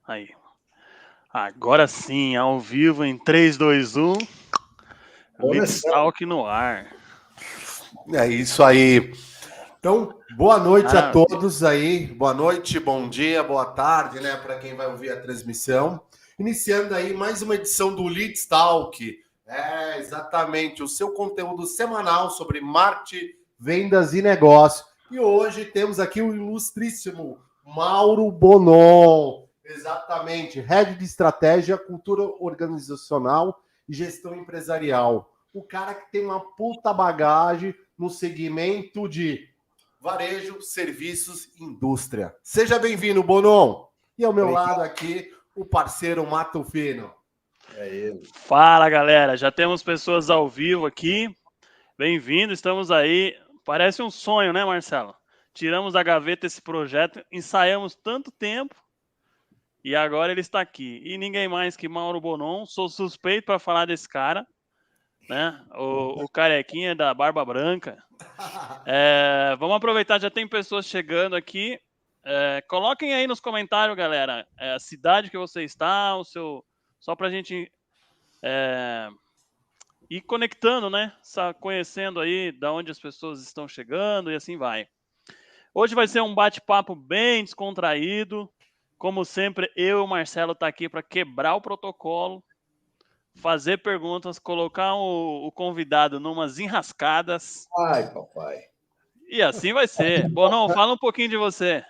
Aí. Agora sim, ao vivo em 3, 2, 1. Leeds Talk no ar. É isso aí. Então, boa noite a Maravilha. todos aí. Boa noite, bom dia, boa tarde, né, para quem vai ouvir a transmissão. Iniciando aí mais uma edição do Leeds Talk. É, exatamente, o seu conteúdo semanal sobre marketing, vendas e negócio. E hoje temos aqui o ilustríssimo Mauro Bonon. Exatamente, Head de Estratégia, Cultura Organizacional e Gestão Empresarial. O cara que tem uma puta bagagem no segmento de varejo, serviços, indústria. Seja bem-vindo, Bonon. E ao meu lado aqui, o parceiro Mato Fino. É ele. Fala, galera. Já temos pessoas ao vivo aqui. Bem-vindo, estamos aí. Parece um sonho, né, Marcelo? Tiramos da gaveta esse projeto, ensaiamos tanto tempo e agora ele está aqui. E ninguém mais que Mauro Bonon. Sou suspeito para falar desse cara, né? O carequinha da barba branca. Vamos aproveitar, já tem pessoas chegando aqui. Coloquem aí nos comentários, galera, a cidade que você está, só para a gente ir conectando, né? Conhecendo aí da onde as pessoas estão chegando e assim vai. Hoje vai ser um bate-papo bem descontraído. Como sempre, eu e o Marcelo tá aqui para quebrar o protocolo, fazer perguntas, colocar o convidado numas enrascadas. Ai, papai. E assim vai ser. Bonão, fala um pouquinho de você.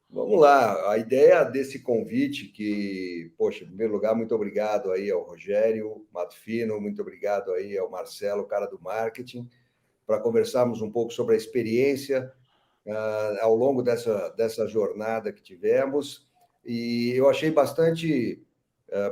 Vamos lá. A ideia desse convite que, poxa, em primeiro lugar, muito obrigado aí ao Rogério Mato Fino, muito obrigado aí ao Marcelo, cara do marketing, para conversarmos um pouco sobre a experiência ao longo dessa jornada que tivemos. E eu achei bastante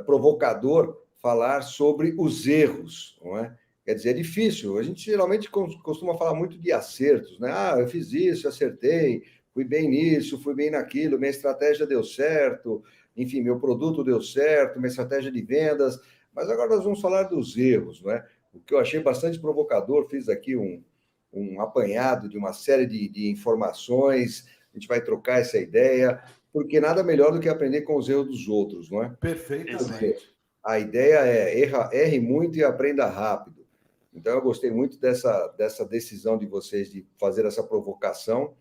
provocador falar sobre os erros, não é? Quer dizer, é difícil. A gente geralmente costuma falar muito de acertos, né? Ah, eu fiz isso, acertei, fui bem nisso, fui bem naquilo, minha estratégia deu certo, enfim, meu produto deu certo, minha estratégia de vendas. Mas agora nós vamos falar dos erros, não é? O que eu achei bastante provocador, fiz aqui um apanhado de uma série de informações, a gente vai trocar essa ideia, porque nada melhor do que aprender com os erros dos outros, não é? Perfeitamente. A ideia é erre muito e aprenda rápido. Então, eu gostei muito dessa decisão de vocês de fazer essa provocação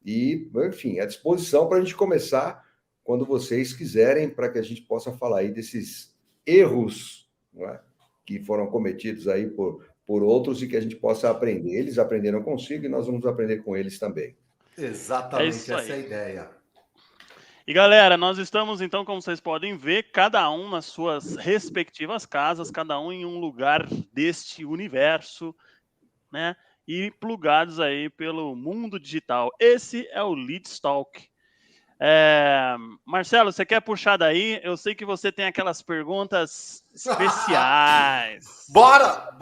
e, enfim, à disposição para a gente começar quando vocês quiserem, para que a gente possa falar aí desses erros, não é? Que foram cometidos aí por outros e que a gente possa aprender. Eles aprenderam consigo e nós vamos aprender com eles também. Exatamente, essa é a ideia. E galera, nós estamos então, como vocês podem ver, cada um nas suas respectivas casas, cada um em um lugar deste universo, né? E plugados aí pelo mundo digital. Esse é o Leeds Talk. Marcelo, você quer puxar daí? Eu sei que você tem aquelas perguntas especiais. Bora!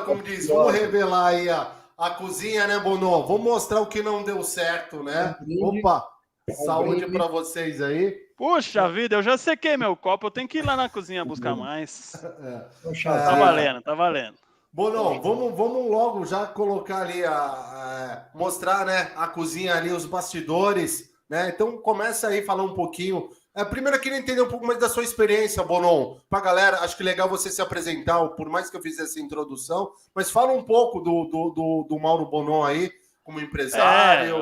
Como diz, vamos revelar aí a cozinha, né, Bonon? Vamos mostrar o que não deu certo, né? Opa! Saúde para vocês aí. Puxa vida, eu já sequei meu copo, eu tenho que ir lá na cozinha buscar mais. Tá valendo, tá valendo. Bonon, vamos logo já colocar ali, mostrar, né, a cozinha ali, os bastidores, né? Então começa aí a falar um pouquinho. Primeiro eu queria entender um pouco mais da sua experiência, Bonon. Pra galera, acho que é legal você se apresentar, por mais que eu fiz essa introdução, mas fala um pouco do Mauro Bonon aí, como empresário.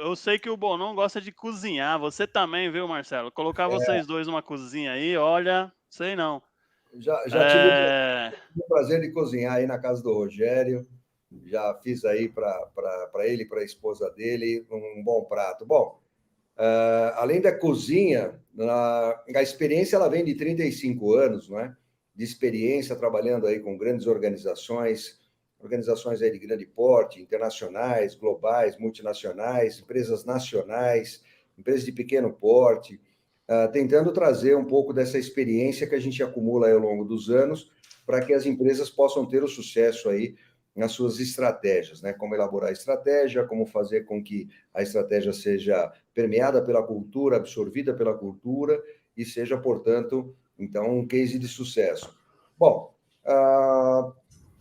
Eu sei que o Bonon gosta de cozinhar. Você também, viu, Marcelo? Colocar vocês dois numa cozinha aí, olha, sei não. Já tive o prazer de cozinhar aí na casa do Rogério. Já fiz aí para ele e para a esposa dele um bom prato. Bom, além da cozinha, a experiência ela vem de 35 anos, não é? De experiência trabalhando aí com grandes organizações aí de grande porte, internacionais, globais, multinacionais, empresas nacionais, empresas de pequeno porte, tentando trazer um pouco dessa experiência que a gente acumula aí ao longo dos anos para que as empresas possam ter o sucesso aí nas suas estratégias, né? Como elaborar a estratégia, como fazer com que a estratégia seja permeada pela cultura, absorvida pela cultura e seja, portanto, então, um case de sucesso. Bom,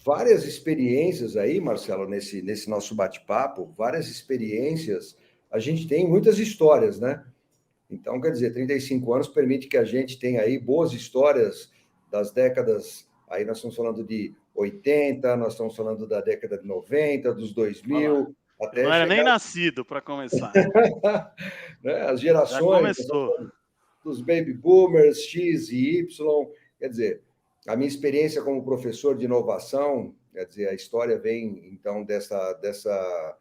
várias experiências aí, Marcelo, nesse nosso bate-papo, várias experiências. A gente tem muitas histórias, né? Então, quer dizer, 35 anos permite que a gente tenha aí boas histórias das décadas, aí nós estamos falando de 80, nós estamos falando da década de 90, dos 2000, eu não até era nem chegar... nascido para começar. né? As Já gerações começou. dos baby boomers, X e Y, quer dizer, a minha experiência como professor de inovação, quer dizer, a história vem, então, dessa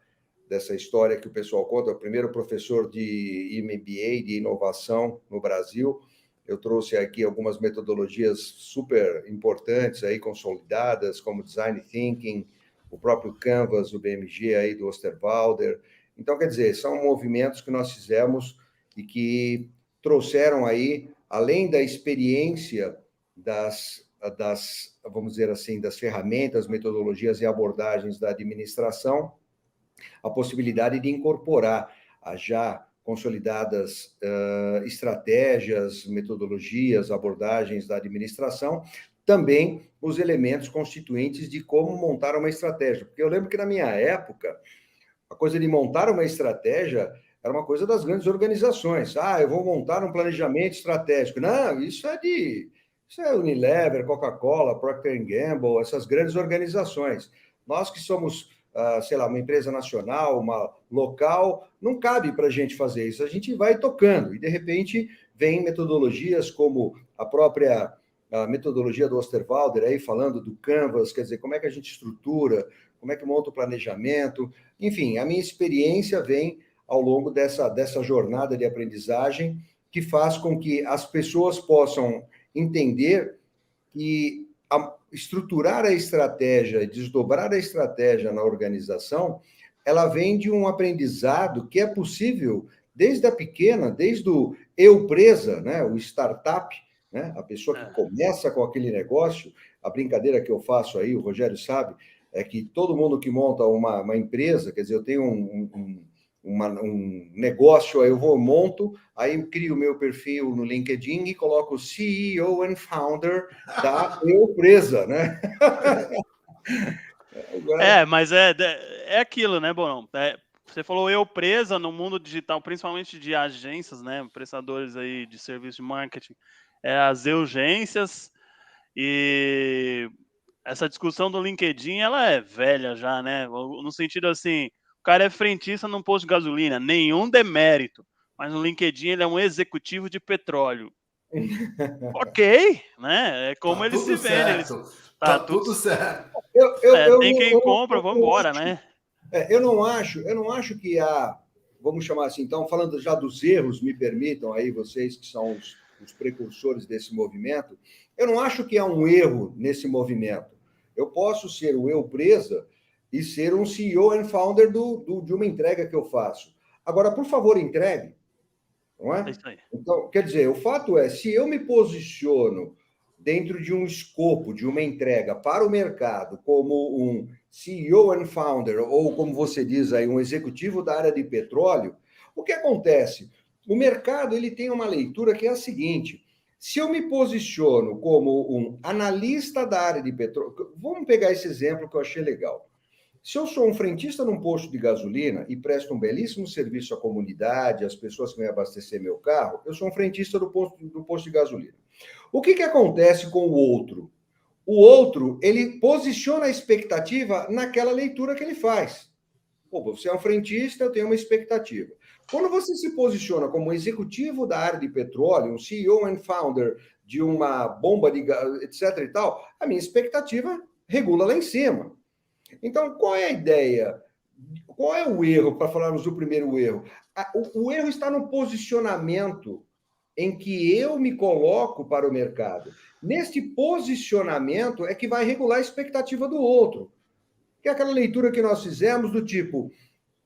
história que o pessoal conta, o primeiro professor de MBA, de inovação no Brasil. Eu trouxe aqui algumas metodologias super importantes, aí, consolidadas, como Design Thinking, o próprio Canvas, o BMG aí do Osterwalder. Então, quer dizer, são movimentos que nós fizemos e que trouxeram aí, além da experiência vamos dizer assim, das ferramentas, metodologias e abordagens da administração, a possibilidade de incorporar as já consolidadas estratégias, metodologias, abordagens da administração, também os elementos constituintes de como montar uma estratégia. Porque eu lembro que, na minha época, a coisa de montar uma estratégia era uma coisa das grandes organizações. Eu vou montar um planejamento estratégico. Não, isso é Unilever, Coca-Cola, Procter & Gamble, essas grandes organizações. Nós que somos, sei lá, uma empresa nacional, uma local, não cabe para a gente fazer isso. A gente vai tocando e, de repente, vem metodologias como a própria metodologia do Osterwalder, aí falando do Canvas, quer dizer, como é que a gente estrutura, como é que monta o planejamento. Enfim, a minha experiência vem ao longo dessa jornada de aprendizagem que faz com que as pessoas possam entender que estruturar a estratégia, desdobrar a estratégia na organização, ela vem de um aprendizado que é possível desde a pequena, desde o eu presa, né, o startup, né, a pessoa que começa com aquele negócio. A brincadeira que eu faço aí, o Rogério sabe, é que todo mundo que monta uma empresa, quer dizer, eu tenho um negócio, aí eu monto, aí crio o meu perfil no LinkedIn e coloco CEO and Founder da empresa, né? Mas é aquilo, né, Bonão? Você falou eu presa no mundo digital, principalmente de agências, né, prestadores aí de serviço de marketing, as urgências, e essa discussão do LinkedIn, ela é velha já, né, no sentido assim, o cara é frentista num posto de gasolina, nenhum demérito, mas no LinkedIn ele é um executivo de petróleo. Ok, né, é como ele se vende. Tá tudo certo. Tem quem compra, vamos embora, né? Eu não acho que vamos chamar assim, então, falando já dos erros, me permitam aí, vocês que são os precursores desse movimento, eu não acho que há um erro nesse movimento. Eu posso ser o eu presa e ser um CEO and founder de uma entrega que eu faço. Agora, por favor, entregue. Não é? É isso aí. Então, quer dizer, o fato é, se eu me posiciono dentro de um escopo, de uma entrega para o mercado, como um CEO and founder, ou como você diz aí, um executivo da área de petróleo, o que acontece? O mercado ele tem uma leitura que é a seguinte: se eu me posiciono como um analista da área de petróleo, vamos pegar esse exemplo que eu achei legal. Se eu sou um frentista num posto de gasolina e presto um belíssimo serviço à comunidade, às pessoas que vêm abastecer meu carro, eu sou um frentista do posto de gasolina. O que acontece com o outro? O outro, ele posiciona a expectativa naquela leitura que ele faz. Pô, você é um frentista, eu tenho uma expectativa. Quando você se posiciona como executivo da área de petróleo, um CEO and founder de uma bomba de gás, etc. e tal, a minha expectativa regula lá em cima. Então, qual é a ideia? Qual é o erro, para falarmos do primeiro erro? O erro está no posicionamento em que eu me coloco para o mercado. Neste posicionamento é que vai regular a expectativa do outro. Que é aquela leitura que nós fizemos do tipo,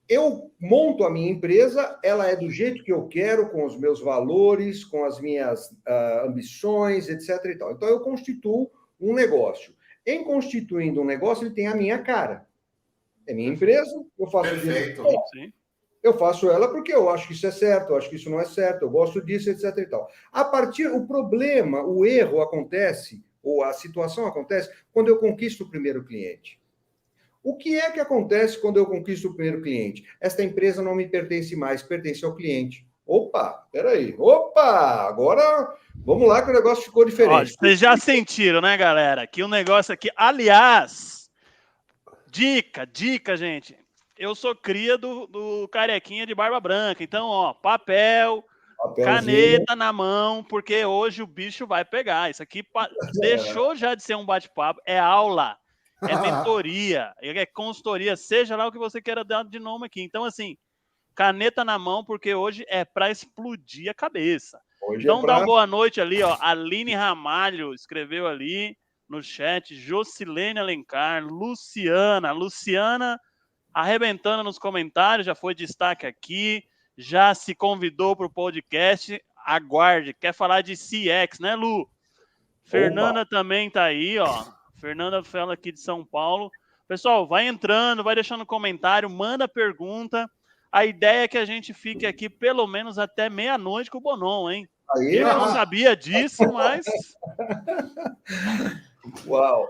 eu monto a minha empresa, ela é do jeito que eu quero, com os meus valores, com as minhas ambições, etc. e tal. Então, eu constituo um negócio. Em constituindo um negócio, ele tem a minha cara. É minha empresa, eu faço Perfeito. eu faço ela porque eu acho que isso é certo, eu acho que isso não é certo, eu gosto disso, etc. e tal. O problema, o erro acontece, ou a situação acontece, quando eu conquisto o primeiro cliente. O que é que acontece quando eu conquisto o primeiro cliente? Esta empresa não me pertence mais, pertence ao cliente. Opa, peraí. Opa, agora vamos lá que o negócio ficou diferente. Ó, vocês já sentiram, né, galera? Que o negócio aqui... Aliás, dica, gente. Eu sou cria do Carequinha de Barba Branca. Então, ó, papel, caneta na mão, porque hoje o bicho vai pegar. Isso aqui deixou já de ser um bate-papo. É aula, é mentoria, é consultoria, seja lá o que você queira dar de nome aqui. Então, assim, caneta na mão, porque hoje é para explodir a cabeça. Hoje então, dá uma boa noite ali, ó. Aline Ramalho escreveu ali no chat, Jocilene Alencar, Luciana arrebentando nos comentários, já foi destaque aqui, já se convidou para o podcast, aguarde, quer falar de CX, né, Lu? Fernanda também tá aí, ó, Fernanda fala aqui de São Paulo. Pessoal, vai entrando, vai deixando comentário, manda pergunta. A ideia é que a gente fique aqui pelo menos até meia-noite com o Bonon, hein? Aí, eu não sabia disso, mas... Uau!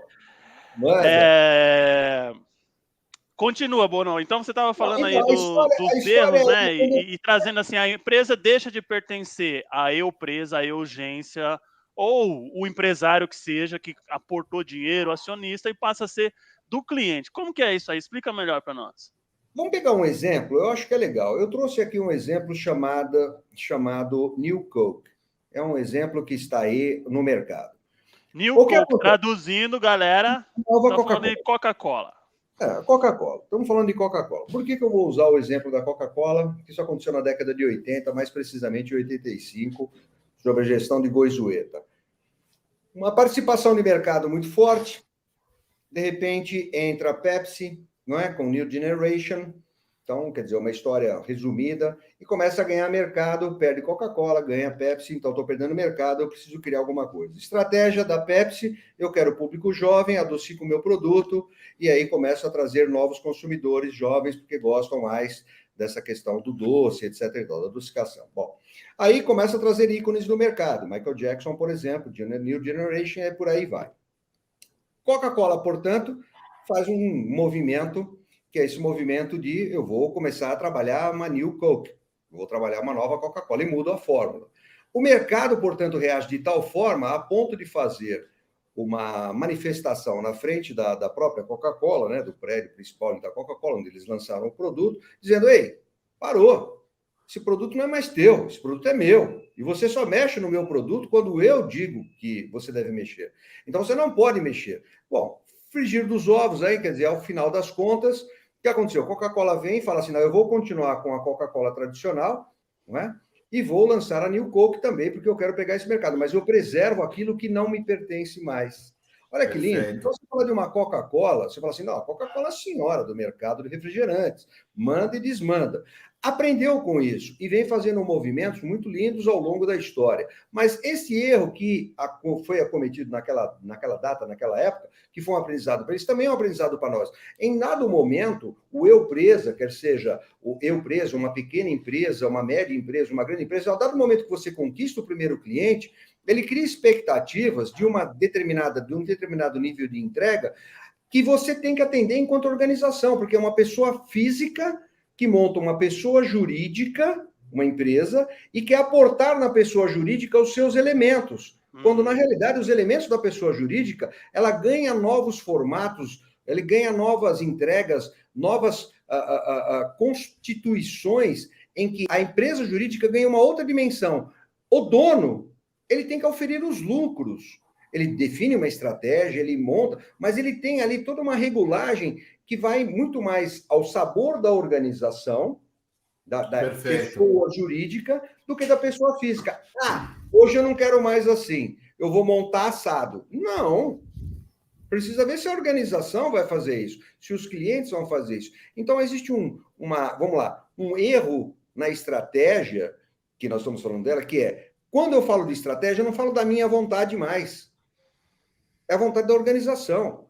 Continua, Bonon. Então, você estava falando aí dos erros, né? E trazendo assim, a empresa deixa de pertencer à Eupresa, à Eugência, ou o empresário que seja, que aportou dinheiro, acionista, e passa a ser do cliente. Como que é isso aí? Explica melhor para nós. Vamos pegar um exemplo, eu acho que é legal. Eu trouxe aqui um exemplo chamado New Coke. É um exemplo que está aí no mercado. New Coke, traduzindo, galera, nova falando de Coca-Cola. Coca-Cola. Estamos falando de Coca-Cola. Por que eu vou usar o exemplo da Coca-Cola? Isso aconteceu na década de 80, mais precisamente em 85, sobre a gestão de Goizueta. Uma participação de mercado muito forte. De repente, entra a Pepsi, não é? Com New Generation. Então, quer dizer, uma história resumida. E começa a ganhar mercado, perde Coca-Cola, ganha Pepsi. Então, estou perdendo mercado, eu preciso criar alguma coisa. Estratégia da Pepsi, eu quero público jovem, adocico o meu produto, e aí começo a trazer novos consumidores jovens, porque gostam mais dessa questão do doce, etc., da adocicação. Bom, aí começa a trazer ícones do mercado. Michael Jackson, por exemplo, New Generation, e por aí vai. Coca-Cola, portanto, faz um movimento, que é esse movimento de eu vou começar a trabalhar uma New Coke, vou trabalhar uma nova Coca-Cola e mudo a fórmula. O mercado, portanto, reage de tal forma a ponto de fazer uma manifestação na frente da própria Coca-Cola, né, do prédio principal da Coca-Cola, onde eles lançaram o produto, dizendo, ei, parou, esse produto não é mais teu, esse produto é meu, e você só mexe no meu produto quando eu digo que você deve mexer. Então, você não pode mexer. Bom, frigir dos ovos aí, quer dizer, ao final das contas, o que aconteceu? A Coca-Cola vem e fala assim, não, eu vou continuar com a Coca-Cola tradicional, não é? E vou lançar a New Coke também, porque eu quero pegar esse mercado, mas eu preservo aquilo que não me pertence mais. Olha que lindo. Então, você fala de uma Coca-Cola, você fala assim, não, a Coca-Cola é a senhora do mercado de refrigerantes, manda e desmanda. Aprendeu com isso e vem fazendo movimentos muito lindos ao longo da história. Mas esse erro que foi acometido naquela data, naquela época, que foi um aprendizado para eles, também é um aprendizado para nós. Em dado momento, o Eupresa, quer seja o Eupresa, uma pequena empresa, uma média empresa, uma grande empresa, a dado momento que você conquista o primeiro cliente, ele cria expectativas de um determinado nível de entrega que você tem que atender enquanto organização, porque é uma pessoa física que monta uma pessoa jurídica, uma empresa, e quer aportar na pessoa jurídica os seus elementos. Quando, na realidade, os elementos da pessoa jurídica, ela ganha novos formatos, ele ganha novas entregas, novas constituições em que a empresa jurídica ganha uma outra dimensão. O dono, ele tem que oferir os lucros. Ele define uma estratégia, ele monta, mas ele tem ali toda uma regulagem que vai muito mais ao sabor da organização, da pessoa jurídica, do que da pessoa física. Hoje eu não quero mais assim, eu vou montar assado. Não. Precisa ver se a organização vai fazer isso, se os clientes vão fazer isso. Então, existe um erro na estratégia, que nós estamos falando dela, que é, quando eu falo de estratégia, eu não falo da minha vontade mais. É a vontade da organização.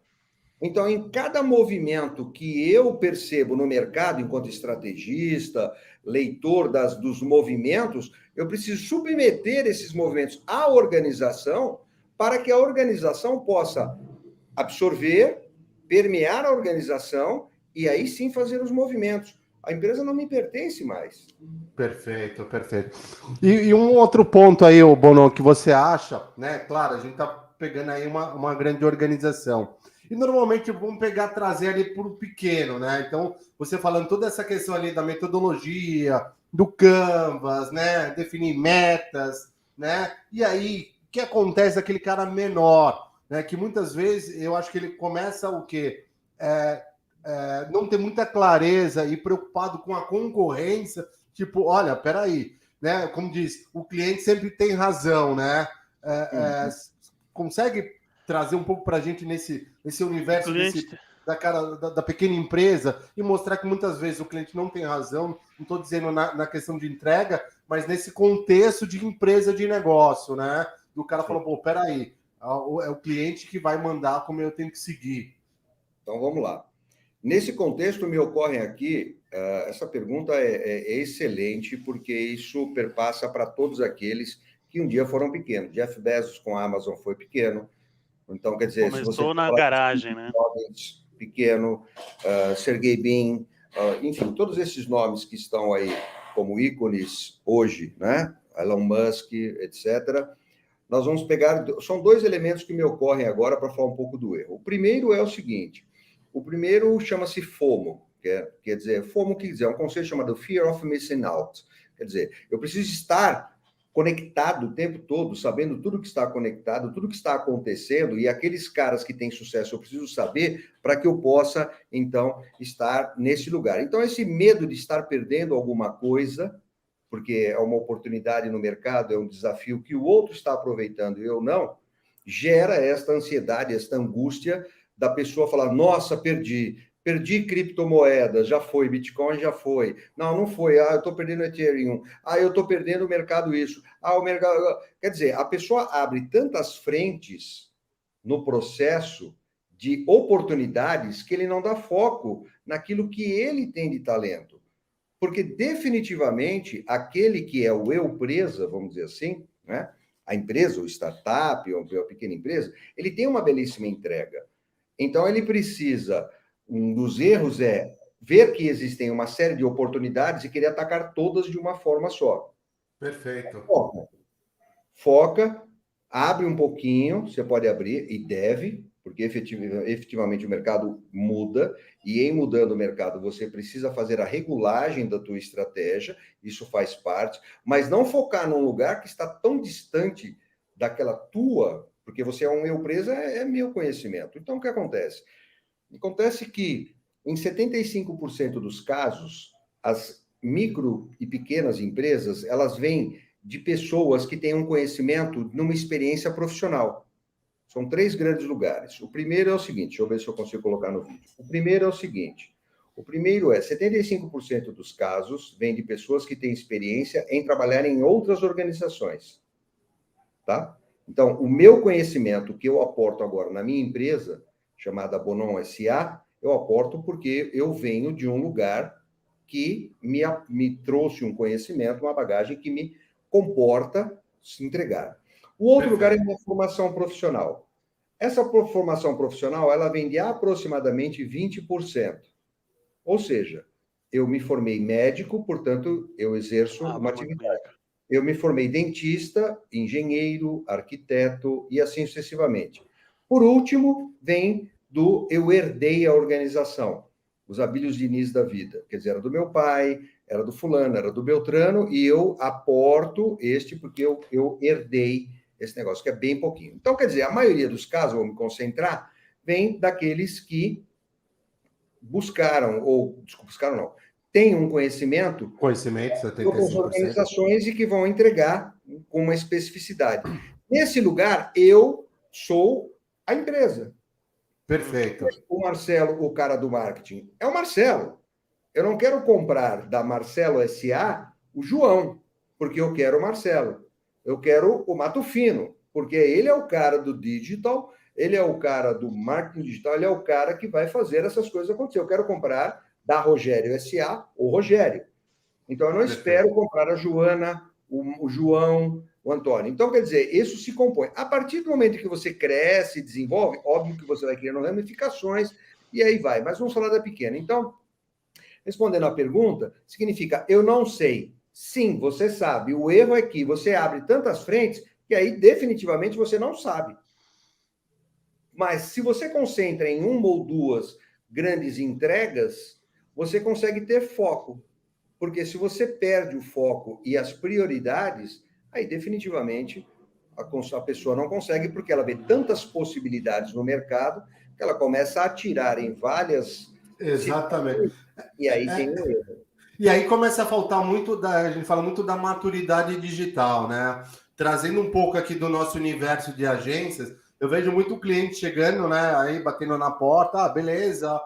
Então, em cada movimento que eu percebo no mercado, enquanto estrategista, leitor dos movimentos, eu preciso submeter esses movimentos à organização para que a organização possa absorver, permear a organização e aí sim fazer os movimentos. a empresa não me pertence mais. Perfeito, perfeito. E um outro ponto aí, Bono, que você acha, né? Claro, a gente tá pegando aí uma grande organização. E normalmente vamos trazer ali para o pequeno, né? Então, você falando toda essa questão ali da metodologia, do Canvas, né? Definir metas, né? E aí, o que acontece aquele cara menor, né? Que muitas vezes eu acho que ele começa o quê? Não ter muita clareza e preocupado com a concorrência, tipo, olha, peraí, né? Como diz, o cliente sempre tem razão, né? Consegue trazer um pouco para a gente nesse universo da pequena empresa e mostrar que muitas vezes o cliente não tem razão, não estou dizendo na questão de entrega, mas nesse contexto de empresa de negócio, né? Do cara falou, pô, peraí, é o cliente que vai mandar como eu tenho que seguir. Então, vamos lá. Nesse contexto, me ocorre aqui, essa pergunta é excelente, porque isso perpassa para todos aqueles que um dia foram pequenos. Jeff Bezos com a Amazon foi pequeno. Então, quer dizer, começou se você na garagem, né? Pequeno, Sergey Brin, enfim, todos esses nomes que estão aí como ícones hoje, né? Elon Musk, etc. Nós vamos pegar... São dois elementos que me ocorrem agora para falar um pouco do erro. O primeiro é o seguinte... O primeiro chama-se FOMO, quer dizer, FOMO quer dizer, é um conceito chamado Fear of Missing Out. Quer dizer, eu preciso estar conectado o tempo todo, sabendo tudo que está conectado, tudo que está acontecendo, e aqueles caras que têm sucesso eu preciso saber para que eu possa, então, estar nesse lugar. Então, esse medo de estar perdendo alguma coisa, porque é uma oportunidade no mercado, é um desafio que o outro está aproveitando e eu não, gera esta ansiedade, esta angústia da pessoa falar, nossa, perdi criptomoedas, já foi, Bitcoin já foi, não foi, eu estou perdendo Ethereum, eu estou perdendo o mercado isso, o mercado... Quer dizer, a pessoa abre tantas frentes no processo de oportunidades que ele não dá foco naquilo que ele tem de talento. Porque definitivamente aquele que é o eu presa, vamos dizer assim, né? A empresa, o startup, ou a pequena empresa, ele tem uma belíssima entrega. Então, ele precisa, um dos erros é ver que existem uma série de oportunidades e querer atacar todas de uma forma só. Perfeito. Foca, abre um pouquinho, você pode abrir e deve, porque efetivamente o mercado muda, e em mudando o mercado você precisa fazer a regulagem da tua estratégia, isso faz parte, mas não focar num lugar que está tão distante daquela tua... Porque você é um eu presa, é meu conhecimento. Então, o que acontece? Acontece que, em 75% dos casos, as micro e pequenas empresas, elas vêm de pessoas que têm um conhecimento numa experiência profissional. São 3 grandes lugares. O primeiro é o seguinte, deixa eu ver se eu consigo colocar no vídeo. O primeiro é o seguinte, 75% dos casos vêm de pessoas que têm experiência em trabalhar em outras organizações. Tá? Então, o meu conhecimento que eu aporto agora na minha empresa, chamada Bonon SA, eu aporto porque eu venho de um lugar que me trouxe um conhecimento, uma bagagem que me comporta se entregar. O outro lugar é a minha formação profissional. Essa formação profissional, ela vem de aproximadamente 20%. Ou seja, eu me formei médico, portanto, eu exerço uma atividade. Eu me formei dentista, engenheiro, arquiteto e assim sucessivamente. Por último, vem eu herdei a organização, os Abílios Diniz da vida. Quer dizer, era do meu pai, era do fulano, era do Beltrano, e eu aporto porque eu herdei esse negócio, que é bem pouquinho. Então, quer dizer, a maioria dos casos, vou me concentrar, vem daqueles que buscaram não, tem um conhecimento de outras organizações e que vão entregar com uma especificidade. Nesse lugar, eu sou a empresa. Perfeito. O Marcelo, o cara do marketing, é o Marcelo. Eu não quero comprar da Marcelo SA o João, porque eu quero o Marcelo. Eu quero o Mato Fino, porque ele é o cara do digital, ele é o cara do marketing digital, ele é o cara que vai fazer essas coisas acontecer. Eu quero comprar da Rogério SA ou Rogério. Então, eu não espero comprar a Joana, o João, o Antônio. Então, quer dizer, isso se compõe. A partir do momento que você cresce e desenvolve, óbvio que você vai criando ramificações, e aí vai. Mas vamos falar da pequena. Então, Respondendo à pergunta, significa eu não sei. Sim, você sabe. O erro é que você abre tantas frentes que aí definitivamente você não sabe. Mas se você concentra em uma ou duas grandes entregas, você consegue ter foco. Porque se você perde o foco e as prioridades, aí definitivamente a pessoa não consegue, porque ela vê tantas possibilidades no mercado que ela começa a atirar em várias. Exatamente. E aí tem um erro. E aí começa a faltar muito a gente fala muito da maturidade digital, né? Trazendo um pouco aqui do nosso universo de agências, eu vejo muito cliente chegando, né? Aí batendo na porta, beleza,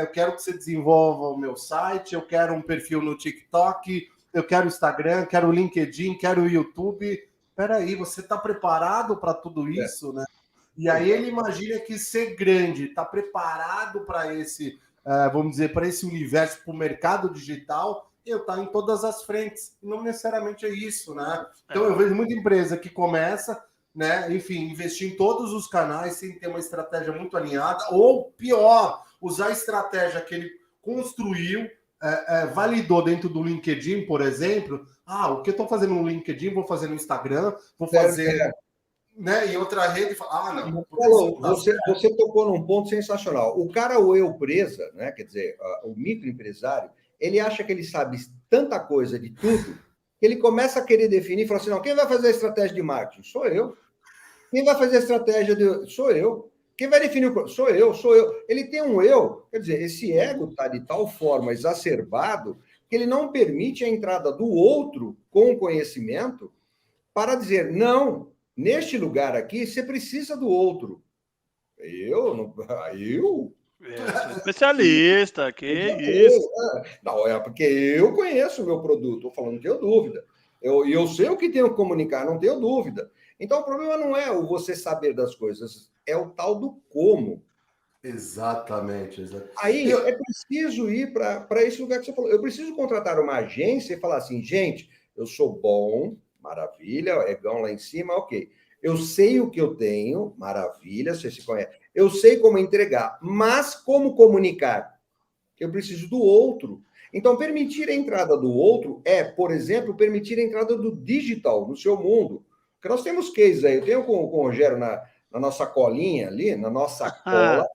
eu quero que você desenvolva o meu site, eu quero um perfil no TikTok, eu quero Instagram, quero o LinkedIn, quero o YouTube. Peraí, você está preparado para tudo isso, né? E aí ele imagina que ser grande, está preparado para esse, vamos dizer, para esse universo, para o mercado digital, eu estar em todas as frentes. Não necessariamente é isso, né? Então eu vejo muita empresa que começa, né, enfim, investir em todos os canais sem ter uma estratégia muito alinhada, ou pior, usar a estratégia que ele construiu, validou dentro do LinkedIn, por exemplo. O que eu estou fazendo no LinkedIn, vou fazer no Instagram, vou fazer... Né, em outra rede, não. Você tocou num ponto sensacional. O cara, o eu presa, né, quer dizer, o microempresário, ele acha que ele sabe tanta coisa de tudo, que ele começa a querer definir e fala assim, não, quem vai fazer a estratégia de marketing? Sou eu. Quem vai fazer a estratégia de... Sou eu. Quem vai definir o... Sou eu. Ele tem um eu, quer dizer, esse ego está de tal forma exacerbado que ele não permite a entrada do outro com conhecimento para dizer, não, neste lugar aqui, você precisa do outro. Eu? Sou especialista, que isso. Não, é porque eu conheço o meu produto, estou falando, não tenho dúvida. Eu sei o que tenho que comunicar, não tenho dúvida. Então, o problema não é o você saber das coisas, é o tal do como. Exatamente. Aí é preciso ir para esse lugar que você falou. Eu preciso contratar uma agência e falar assim, gente, eu sou bom, maravilha, egão lá em cima, ok. Eu sei o que eu tenho, maravilha, você se conhece. Eu sei como entregar, mas como comunicar? Eu preciso do outro. Então, permitir a entrada do outro é, por exemplo, permitir a entrada do digital no seu mundo. Porque nós temos cases aí, eu tenho com o Rogério na nossa colinha ali, na nossa cola,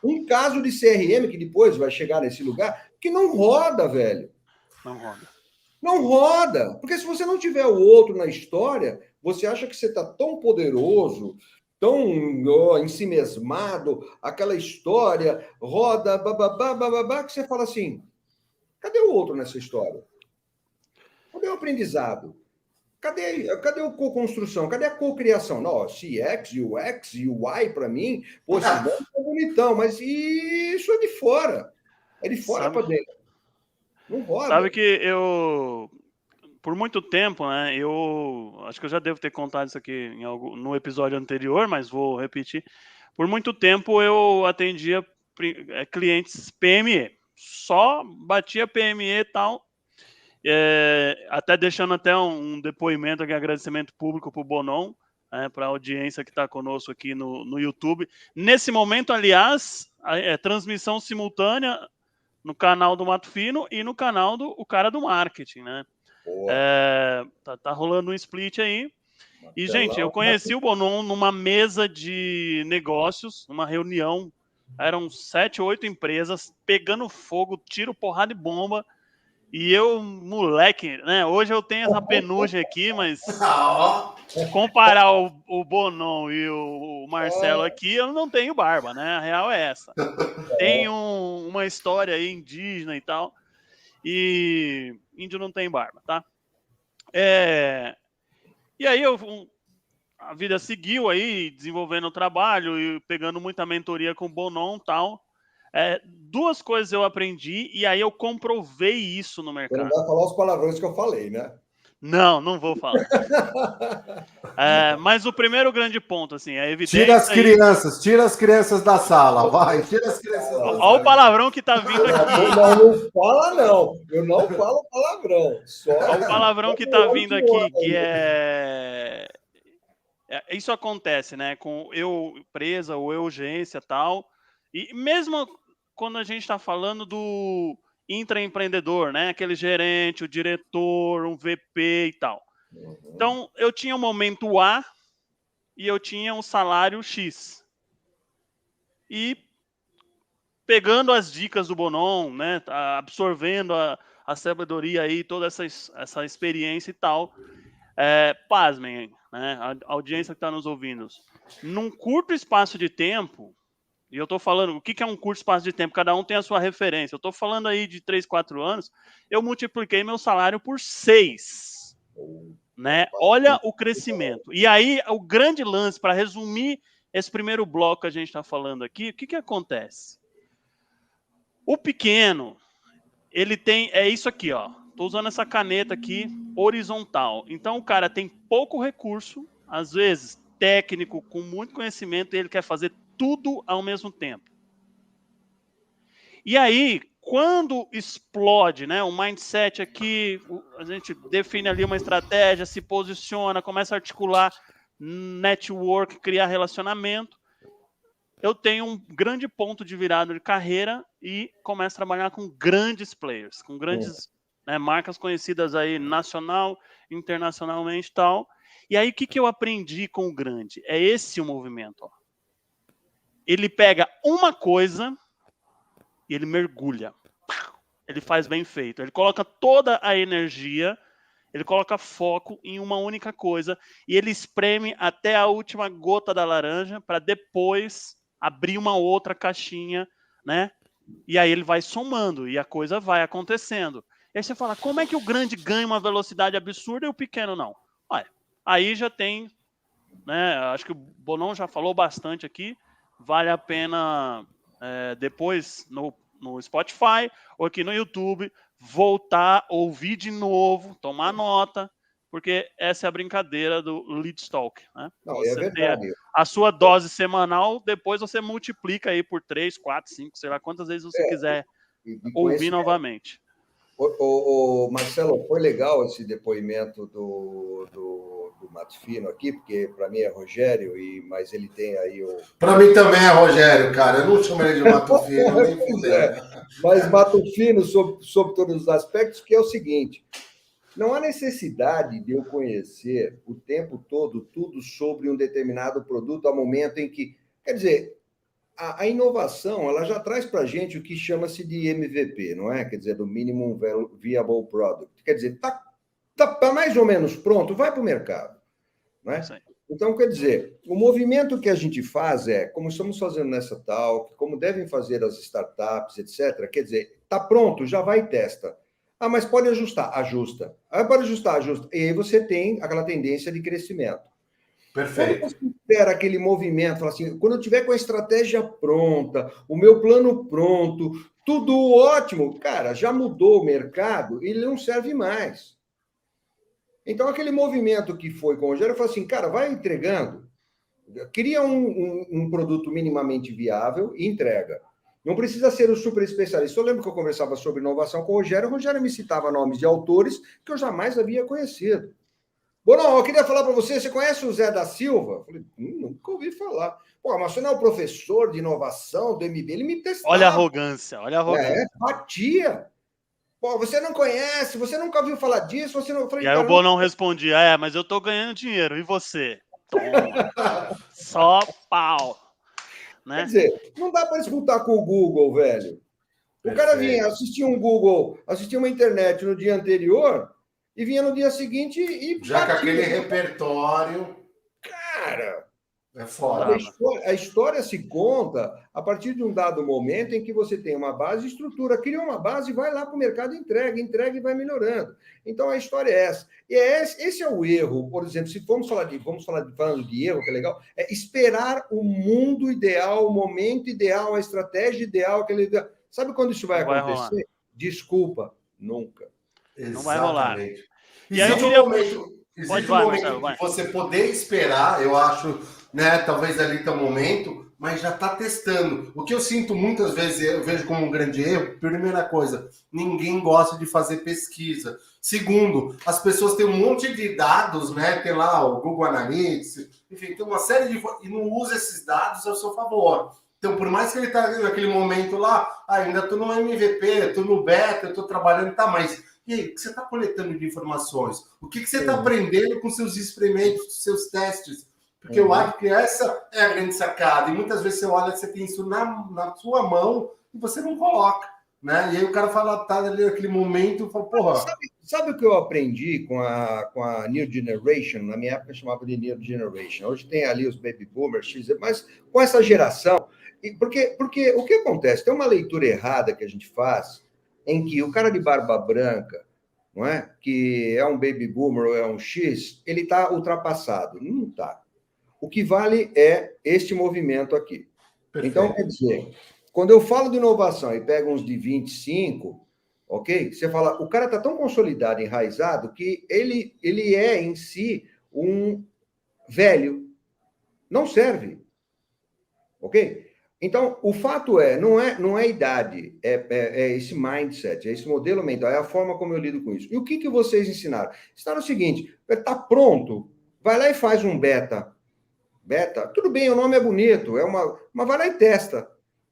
um caso de CRM que depois vai chegar nesse lugar que não roda, velho. Não roda. Não roda. Porque se você não tiver o outro na história, você acha que você está tão poderoso, tão ensimesmado, aquela história roda, bababá, que você fala assim, cadê o outro nessa história? Cadê o aprendizado? Cadê a co-construção? Cadê a co-criação? Não, CX, UX, UI, para mim, poxa, é bonitão, mas isso é de fora. É de fora para dentro. Não roda. Sabe que eu, por muito tempo, né, acho que eu já devo ter contado isso aqui no episódio anterior, mas vou repetir. Por muito tempo eu atendia clientes PME. Só batia PME e tal. Até deixando até um depoimento aqui, agradecimento público para o Bonon, para a audiência que está conosco aqui no YouTube. Nesse momento, aliás, transmissão simultânea no canal do Mato Fino e no canal do O Cara do Marketing, né? Tá rolando um split aí. E, gente, eu conheci o Bonon numa mesa de negócios, numa reunião. Eram 7, 8 empresas pegando fogo, tiro, porrada e bomba. E eu, moleque, né? Hoje eu tenho essa penugem aqui, mas comparar o Bonon e o Marcelo aqui, eu não tenho barba, né? A real é essa. Tem uma história aí indígena e tal. E índio não tem barba, tá? E aí a vida seguiu aí, desenvolvendo o trabalho e pegando muita mentoria com o Bonon e tal. Duas coisas eu aprendi e aí eu comprovei isso no mercado. Você não vai falar os palavrões que eu falei, né? Não vou falar. Mas o primeiro grande ponto, assim, é evidente. Tira as crianças da sala, vai, tira as crianças da sala. Olha o palavrão que tá vindo aqui. Não fala, não. Eu não falo palavrão. Olha o palavrão que tá vindo aqui, que isso acontece, né? Com eu empresa ou eu urgência e tal. E mesmo quando a gente está falando do intraempreendedor, né? Aquele gerente, o diretor, um VP e tal. Então, eu tinha o momento A e eu tinha um salário X. E pegando as dicas do Bonon, né? Absorvendo a sabedoria aí, toda essa experiência e tal, pasmem, né? A audiência que está nos ouvindo. Num curto espaço de tempo, e eu estou falando, o que é um curto espaço de tempo? Cada um tem a sua referência. Eu estou falando aí de 3, 4 anos, eu multipliquei meu salário por 6. Né? Olha o crescimento. E aí, o grande lance, para resumir esse primeiro bloco que a gente está falando aqui, o que acontece? O pequeno, ele tem, é isso aqui, ó. Estou usando essa caneta aqui, horizontal. Então, o cara tem pouco recurso, às vezes técnico, com muito conhecimento, e ele quer fazer tudo ao mesmo tempo. E aí, quando explode, né, o mindset aqui, a gente define ali uma estratégia, se posiciona, começa a articular network, criar relacionamento, eu tenho um grande ponto de virada de carreira e começo a trabalhar com grandes players, com grandes marcas conhecidas aí nacional, internacionalmente e tal. E aí, o que eu aprendi com o grande? É esse o movimento. Ó. Ele pega uma coisa e ele mergulha. Ele faz bem feito. Ele coloca toda a energia, ele coloca foco em uma única coisa e ele espreme até a última gota da laranja para depois abrir uma outra caixinha, né? E aí ele vai somando e a coisa vai acontecendo. E aí você fala, como é que o grande ganha uma velocidade absurda e o pequeno não? Olha, aí já tem, né? Acho que o Bonon já falou bastante aqui. Vale a pena depois no Spotify ou aqui no YouTube voltar, ouvir de novo, tomar nota, porque essa é a brincadeira do Lead Talk, né? Não, você é verdade. Ter a sua dose semanal, depois você multiplica aí por 3, 4, 5, sei lá quantas vezes você quiser ouvir novamente. Marcelo, foi legal esse depoimento do Mato Fino aqui, porque para mim é Rogério, mas ele tem aí o... Para mim também é Rogério, cara. Eu não chamo ele de Mato Fino, nem fuder. Mas Mato Fino sobre todos os aspectos, que é o seguinte, não há necessidade de eu conhecer o tempo todo tudo sobre um determinado produto ao momento em que... Quer dizer, a inovação ela já traz para a gente o que chama-se de MVP, não é? Quer dizer, do Minimum Viable Product. Quer dizer, tá mais ou menos pronto, vai para o mercado. Não é? Então, quer dizer, o movimento que a gente faz como estamos fazendo nessa Talk, como devem fazer as startups, etc. Quer dizer, está pronto, já vai e testa. Ah, mas pode ajustar, ajusta. Ah, pode ajustar, ajusta. E aí você tem aquela tendência de crescimento. Perfeito. Quando você espera aquele movimento, fala assim, quando eu tiver com a estratégia pronta, o meu plano pronto, tudo ótimo, cara, já mudou o mercado e ele não serve mais. Então, aquele movimento que foi com o Rogério, eu falei assim, cara, vai entregando, cria um produto minimamente viável e entrega. Não precisa ser o super especialista. Eu lembro que eu conversava sobre inovação com o Rogério me citava nomes de autores que eu jamais havia conhecido. Bom, não, eu queria falar para você conhece o Zé da Silva? Eu falei, nunca ouvi falar. Pô, mas você não é o professor de inovação do MBA? Ele me testava. Olha a arrogância, olha a arrogância. Batia. Pô, você não conhece, você nunca ouviu falar disso, você não... Eu falei, e aí o Bonon respondia, mas eu tô ganhando dinheiro, e você? Toma. Só pau. Né? Quer dizer, não dá para disputar com o Google, velho. O cara vinha, assistia um Google, assistia uma internet no dia anterior... E vinha no dia seguinte e... Já com aquele repertório... Cara... É foda. A história se conta a partir de um dado momento em que você tem uma base e estrutura. Cria uma base e vai lá para o mercado e entrega e vai melhorando. Então, a história é essa. E esse é o erro. Por exemplo, se falando de erro, que é legal, é esperar o mundo ideal, o momento ideal, a estratégia ideal. Sabe quando isso vai acontecer? Desculpa, nunca. Não vai rolar. E aí existe um momento de você poder esperar, eu acho, né? Talvez ali está o momento, mas já está testando. O que eu sinto muitas vezes, eu vejo como um grande erro, primeira coisa, ninguém gosta de fazer pesquisa. Segundo, as pessoas têm um monte de dados, né? Tem lá o Google Analytics, enfim, tem uma série de... e não usa esses dados ao seu favor. Então, por mais que ele tá naquele momento lá, ainda tô no MVP, tô no beta, eu tô trabalhando, tá, mas e aí, o que você está coletando de informações? O que você está aprendendo com seus experimentos, seus testes? Porque eu acho que essa é a grande sacada. E muitas vezes você olha, você tem isso na sua mão e você não coloca, né? E aí o cara fala, tá ali naquele momento, fala, porra. Sabe o que eu aprendi com a New Generation? Na minha época chamava de New Generation. Hoje tem ali os Baby Boomers, mas com essa geração. Porque o que acontece? Tem uma leitura errada que a gente faz em que o cara de barba branca, não é? Que é um Baby Boomer ou é um X, ele está ultrapassado. Não está. O que vale é este movimento aqui. Perfeito. Então, quer dizer, quando eu falo de inovação e pego uns de 25, ok? Você fala, o cara está tão consolidado, enraizado, que ele é em si um velho. Não serve. Ok? Então, o fato não é idade, é esse mindset, é esse modelo mental, é a forma como eu lido com isso. E o que vocês ensinaram? Ensinaram o seguinte, está pronto, vai lá e faz um beta. Beta, tudo bem, o nome é bonito, mas vai lá e testa.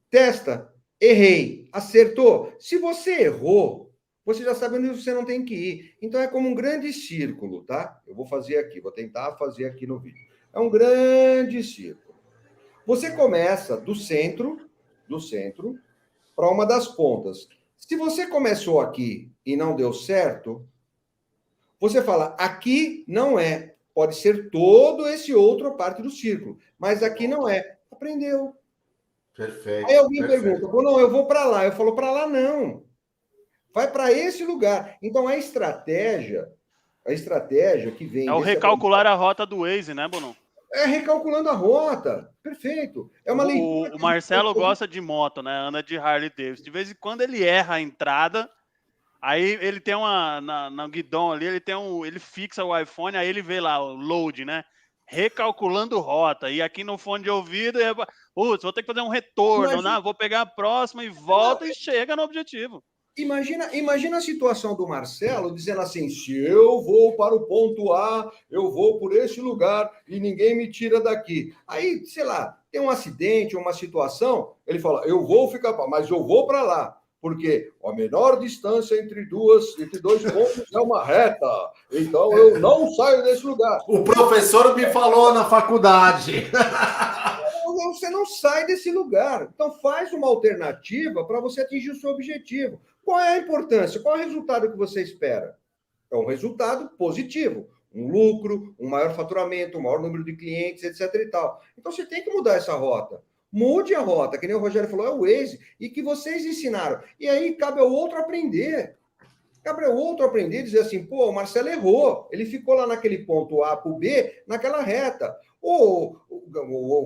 Testa, errei, acertou. Se você errou, você já sabe onde você não tem que ir. Então, é como um grande círculo, tá? Eu vou fazer aqui, vou tentar fazer aqui no vídeo. É um grande círculo. Você começa do centro para uma das pontas. Se você começou aqui e não deu certo, você fala, aqui não é. Pode ser todo esse outra parte do círculo, mas aqui não é. Aprendeu. Perfeito. Aí alguém pergunta, não, eu vou para lá. Eu falo, para lá não. Vai para esse lugar. Então, a estratégia que vem... É o recalcular a rota do Waze, né, Bono? É recalculando a rota. Perfeito. É uma leitura. O Marcelo gosta de moto, né? Anda de Harley Davidson. De vez em quando ele erra a entrada, aí ele tem na guidão ali, ele fixa o iPhone, aí ele vê lá o load, né? Recalculando rota. E aqui no fone de ouvido, putz, vou ter que fazer um retorno, né? Vou pegar a próxima e volta e chega no objetivo. Imagina a situação do Marcelo dizendo assim, se eu vou para o ponto A, eu vou por esse lugar e ninguém me tira daqui. Aí, sei lá, tem um acidente, uma situação, ele fala, eu vou ficar, mas eu vou para lá. Porque a menor distância entre dois pontos é uma reta. Então, eu não saio desse lugar. O professor me falou na faculdade. Você não sai desse lugar. Então, faz uma alternativa para você atingir o seu objetivo. Qual é a importância? Qual é o resultado que você espera? É um resultado positivo. Um lucro, um maior faturamento, um maior número de clientes, etc. e tal. Então, você tem que mudar essa rota. Mude a rota, que nem o Rogério falou, é o Waze, e que vocês ensinaram. E aí, cabe ao outro aprender. Cabe ao outro aprender e dizer assim, pô, o Marcelo errou. Ele ficou lá naquele ponto A para o B, naquela reta. O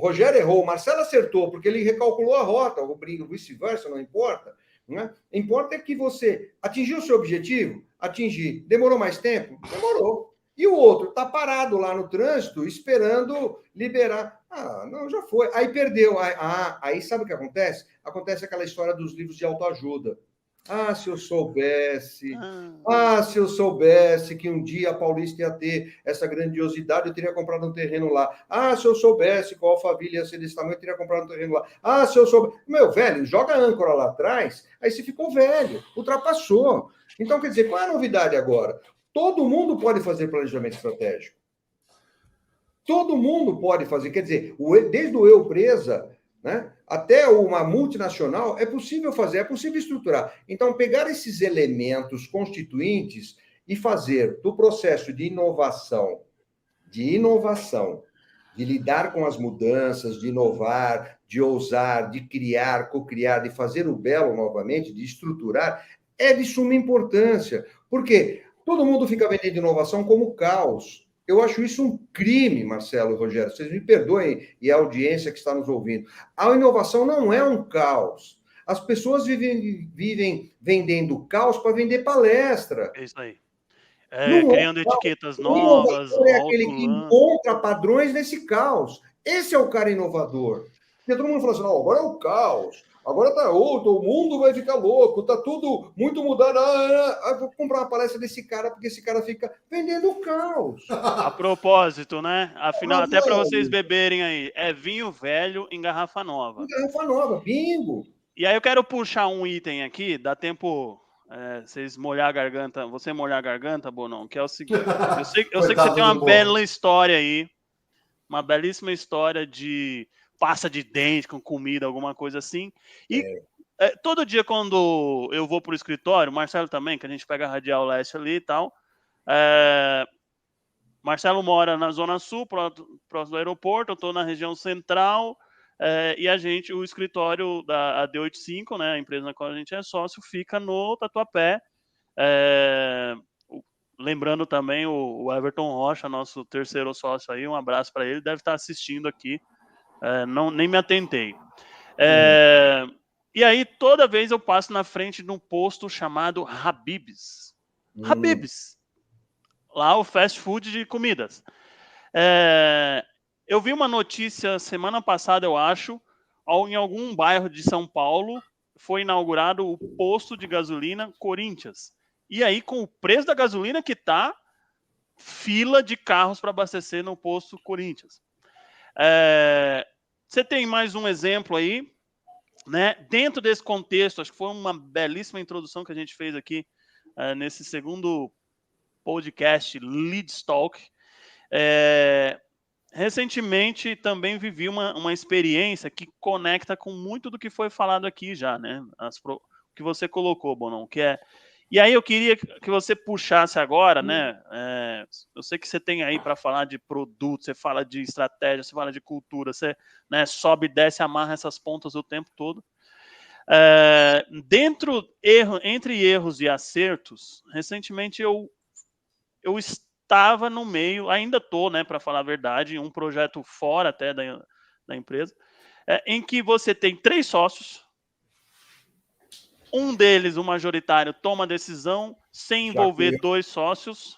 Rogério errou, o Marcelo acertou, porque ele recalculou a rota, ou vice-versa, não importa. Né? Importa é que você atingiu o seu objetivo? Atingir. Demorou mais tempo? Demorou. E o outro está parado lá no trânsito, esperando liberar. Ah, não, já foi. Aí perdeu. Aí sabe o que acontece? Acontece aquela história dos livros de autoajuda. Ah, se eu soubesse. Ah, se eu soubesse que um dia a Paulista ia ter essa grandiosidade, eu teria comprado um terreno lá. Ah, se eu soubesse qual Alphaville ia ser desse tamanho, eu teria comprado um terreno lá. Ah, se eu soubesse... Meu, velho, joga a âncora lá atrás, aí você ficou velho, ultrapassou. Então, quer dizer, qual é a novidade agora? Todo mundo pode fazer planejamento estratégico. Todo mundo pode fazer. Quer dizer, desde o eu presa, né, até uma multinacional, é possível fazer, é possível estruturar. Então, pegar esses elementos constituintes e fazer do processo de inovação, de lidar com as mudanças, de inovar, de ousar, de criar, cocriar, de fazer o belo novamente, de estruturar, é de suma importância. Por quê? Todo mundo fica vendendo inovação como caos. Eu acho isso um crime, Marcelo e Rogério. Vocês me perdoem e a audiência que está nos ouvindo. A inovação não é um caos. As pessoas vivem vendendo caos para vender palestra. É isso aí. Criando etiquetas novas. O é aquele que encontra padrões nesse caos. Esse é o cara inovador. Porque todo mundo fala assim, não, agora é o caos. Agora tá, o mundo vai ficar louco, tá tudo muito mudado. Vou comprar uma palestra desse cara, porque esse cara fica vendendo caos. A propósito, né? Afinal, Mas, até para vocês beberem aí, é vinho velho em garrafa nova. Garrafa nova, bingo. E aí eu quero puxar um item aqui, dá tempo vocês molhar a garganta, você molhar a garganta, Bonão, que é o seguinte. Eu sei que você tem uma bela história aí, uma belíssima história de pasta de dente com comida, alguma coisa assim. E todo dia quando eu vou pro escritório, Marcelo também, que a gente pega a Radial Leste ali e tal, Marcelo mora na Zona Sul, próximo do aeroporto, eu estou na região central, e o escritório da AD85, né, a empresa na qual a gente é sócio, fica no Tatuapé. Lembrando também o Everton Rocha, nosso terceiro sócio aí, um abraço para ele, deve estar assistindo aqui, nem me atentei. E aí, toda vez eu passo na frente de um posto chamado Habib's. Habib's. Lá o fast food de comidas. Eu vi uma notícia semana passada, eu acho, em algum bairro de São Paulo, foi inaugurado o posto de gasolina Corinthians. E aí, com o preço da gasolina que tá, fila de carros para abastecer no posto Corinthians. Você tem mais um exemplo aí, né? Dentro desse contexto, acho que foi uma belíssima introdução que a gente fez aqui nesse segundo podcast Leads Talk. Recentemente também vivi uma experiência que conecta com muito do que foi falado aqui já, né? Que você colocou, Bonão, que é... E aí eu queria que você puxasse agora, né? Eu sei que você tem aí para falar de produto, você fala de estratégia, você fala de cultura, você, né, sobe, desce, amarra essas pontas o tempo todo. Entre erros e acertos, recentemente eu estava no meio, ainda estou, né, para falar a verdade, em um projeto fora até da empresa, em que você tem 3 sócios, um deles, o majoritário, toma a decisão sem envolver 2 sócios.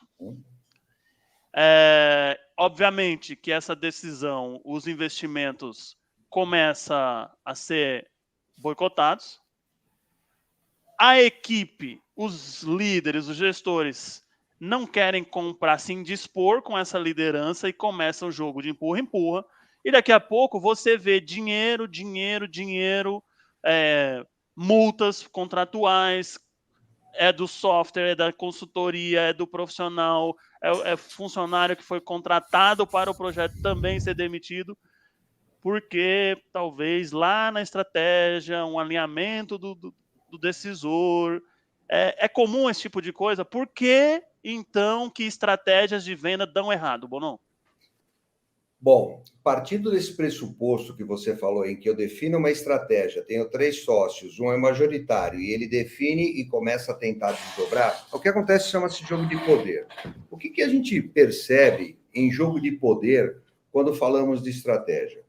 Obviamente que essa decisão, os investimentos começam a ser boicotados. A equipe, os líderes, os gestores não querem comprar, se indispor com essa liderança e começa o jogo de empurra-empurra. E daqui a pouco você vê dinheiro, multas contratuais, do software, da consultoria, do profissional, funcionário que foi contratado para o projeto também ser demitido, porque talvez lá na estratégia, um alinhamento do decisor, é comum esse tipo de coisa. Por que, então, que estratégias de venda dão errado, Bonão? Bom, partindo desse pressuposto que você falou, em que eu defino uma estratégia, tenho 3 sócios, um é majoritário, e ele define e começa a tentar desdobrar, o que acontece chama-se jogo de poder. O que a gente percebe em jogo de poder quando falamos de estratégia?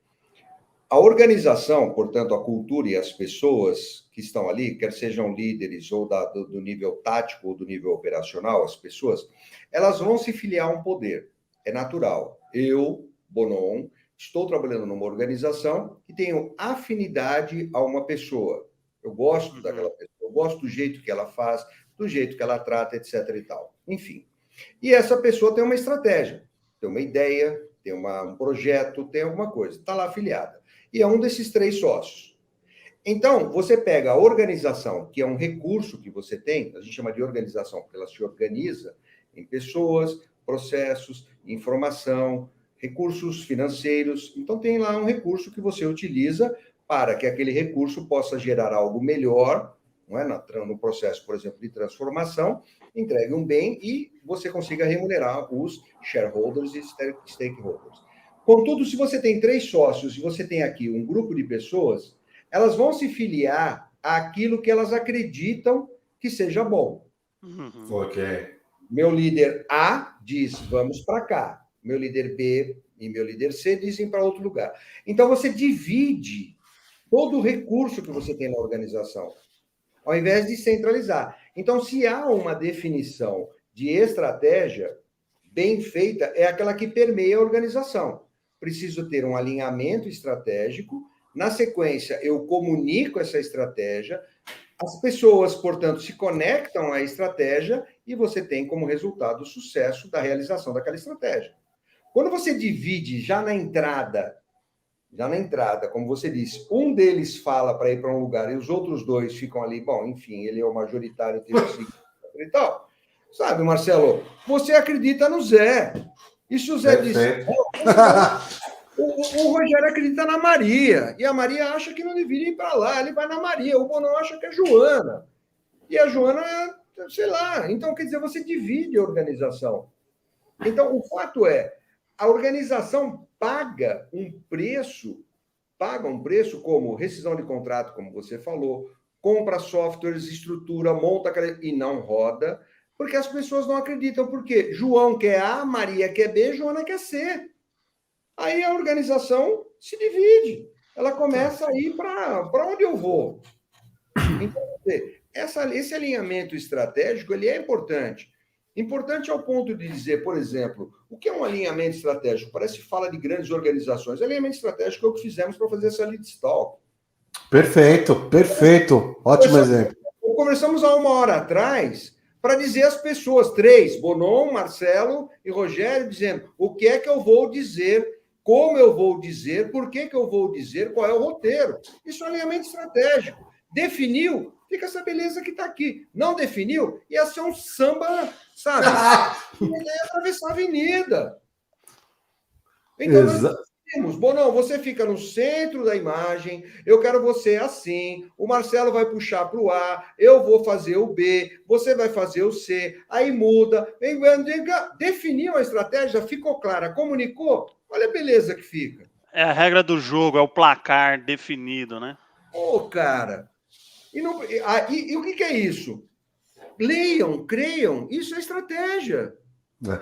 A organização, portanto, a cultura e as pessoas que estão ali, quer sejam líderes ou do nível tático ou do nível operacional, as pessoas, elas vão se filiar a um poder. É natural. Eu, Bonon, estou trabalhando numa organização que tenho afinidade a uma pessoa. Eu gosto daquela pessoa, eu gosto do jeito que ela faz, do jeito que ela trata, etc. e tal. Enfim. E essa pessoa tem uma estratégia, tem uma ideia, tem um projeto, tem alguma coisa, está lá afiliada. E é um desses 3 sócios. Então, você pega a organização, que é um recurso que você tem, a gente chama de organização, porque ela se organiza em pessoas, processos, informação, recursos financeiros. Então, tem lá um recurso que você utiliza para que aquele recurso possa gerar algo melhor, não é? No processo, por exemplo, de transformação, entregue um bem e você consiga remunerar os shareholders e stakeholders. Contudo, se você tem 3 sócios e você tem aqui um grupo de pessoas, elas vão se filiar àquilo que elas acreditam que seja bom. Ok. Meu líder A diz, vamos para cá. Meu líder B e meu líder C dizem para outro lugar. Então, você divide todo o recurso que você tem na organização, ao invés de centralizar. Então, se há uma definição de estratégia bem feita, é aquela que permeia a organização. Preciso ter um alinhamento estratégico, Na sequência, eu comunico essa estratégia, as pessoas, portanto, se conectam à estratégia e você tem como resultado o sucesso da realização daquela estratégia. Quando você divide já na entrada, como você disse, um deles fala para ir para um lugar e os outros dois ficam ali, bom, enfim, ele é o majoritário e tal. Sabe, Marcelo, você acredita no Zé. E se o Zé disse... O Rogério acredita na Maria, e a Maria acha que não deveria ir para lá, ele vai na Maria, o Bonon acha que é Joana, e a Joana, sei lá. Então, quer dizer, você divide a organização. Então, o fato é, a organização paga um preço como rescisão de contrato, como você falou, compra softwares, estrutura, monta e não roda, porque as pessoas não acreditam. Por quê? João quer A, Maria quer B, Joana quer C. Aí a organização se divide. Ela começa a ir para onde eu vou. Então, esse alinhamento estratégico ele é importante. Importante ao ponto de dizer, por exemplo, o que é um alinhamento estratégico? Parece que fala de grandes organizações. Alinhamento estratégico é o que fizemos para fazer essa Lead Talk. Perfeito. Ótimo exemplo. Conversamos há 1 hora atrás para dizer às pessoas, 3, Bonon, Marcelo e Rogério, dizendo o que é que eu vou dizer, como eu vou dizer, por que eu vou dizer, qual é o roteiro. Isso é alinhamento estratégico. Definiu, fica essa beleza que está aqui. Não definiu, ia ser um samba, sabe? Ia atravessar a avenida. Então, nós temos, Bonon, você fica no centro da imagem, eu quero você assim, o Marcelo vai puxar para o A, eu vou fazer o B, você vai fazer o C, aí muda. Definiu a estratégia, ficou clara, comunicou, olha a beleza que fica. É a regra do jogo, é o placar definido, né? Cara... E o que é isso? Leiam, creiam, isso é estratégia.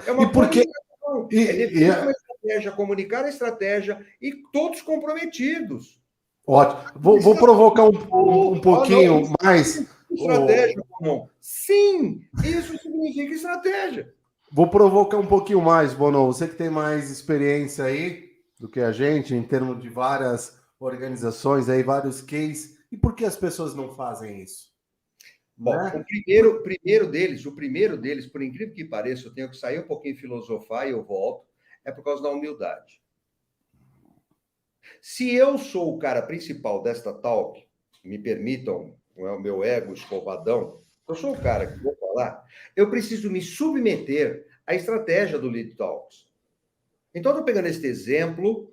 É uma comunicação. Definir uma estratégia, comunicar a estratégia e todos comprometidos. Ótimo. Vou provocar um pouquinho mais. Estratégia, Bonon. Sim, isso significa estratégia. Vou provocar um pouquinho mais, Bonon. Você que tem mais experiência aí do que a gente, em termos de várias organizações, aí, vários cases. E por que as pessoas não fazem isso? Bom, né? o primeiro deles, por incrível que pareça, eu tenho que sair um pouquinho filosofar e eu volto, é por causa da humildade. Se eu sou o cara principal desta talk, me permitam, não é o meu ego escovadão, eu sou o cara que vou falar, eu preciso me submeter à estratégia do Lead Talks. Então, eu estou pegando este exemplo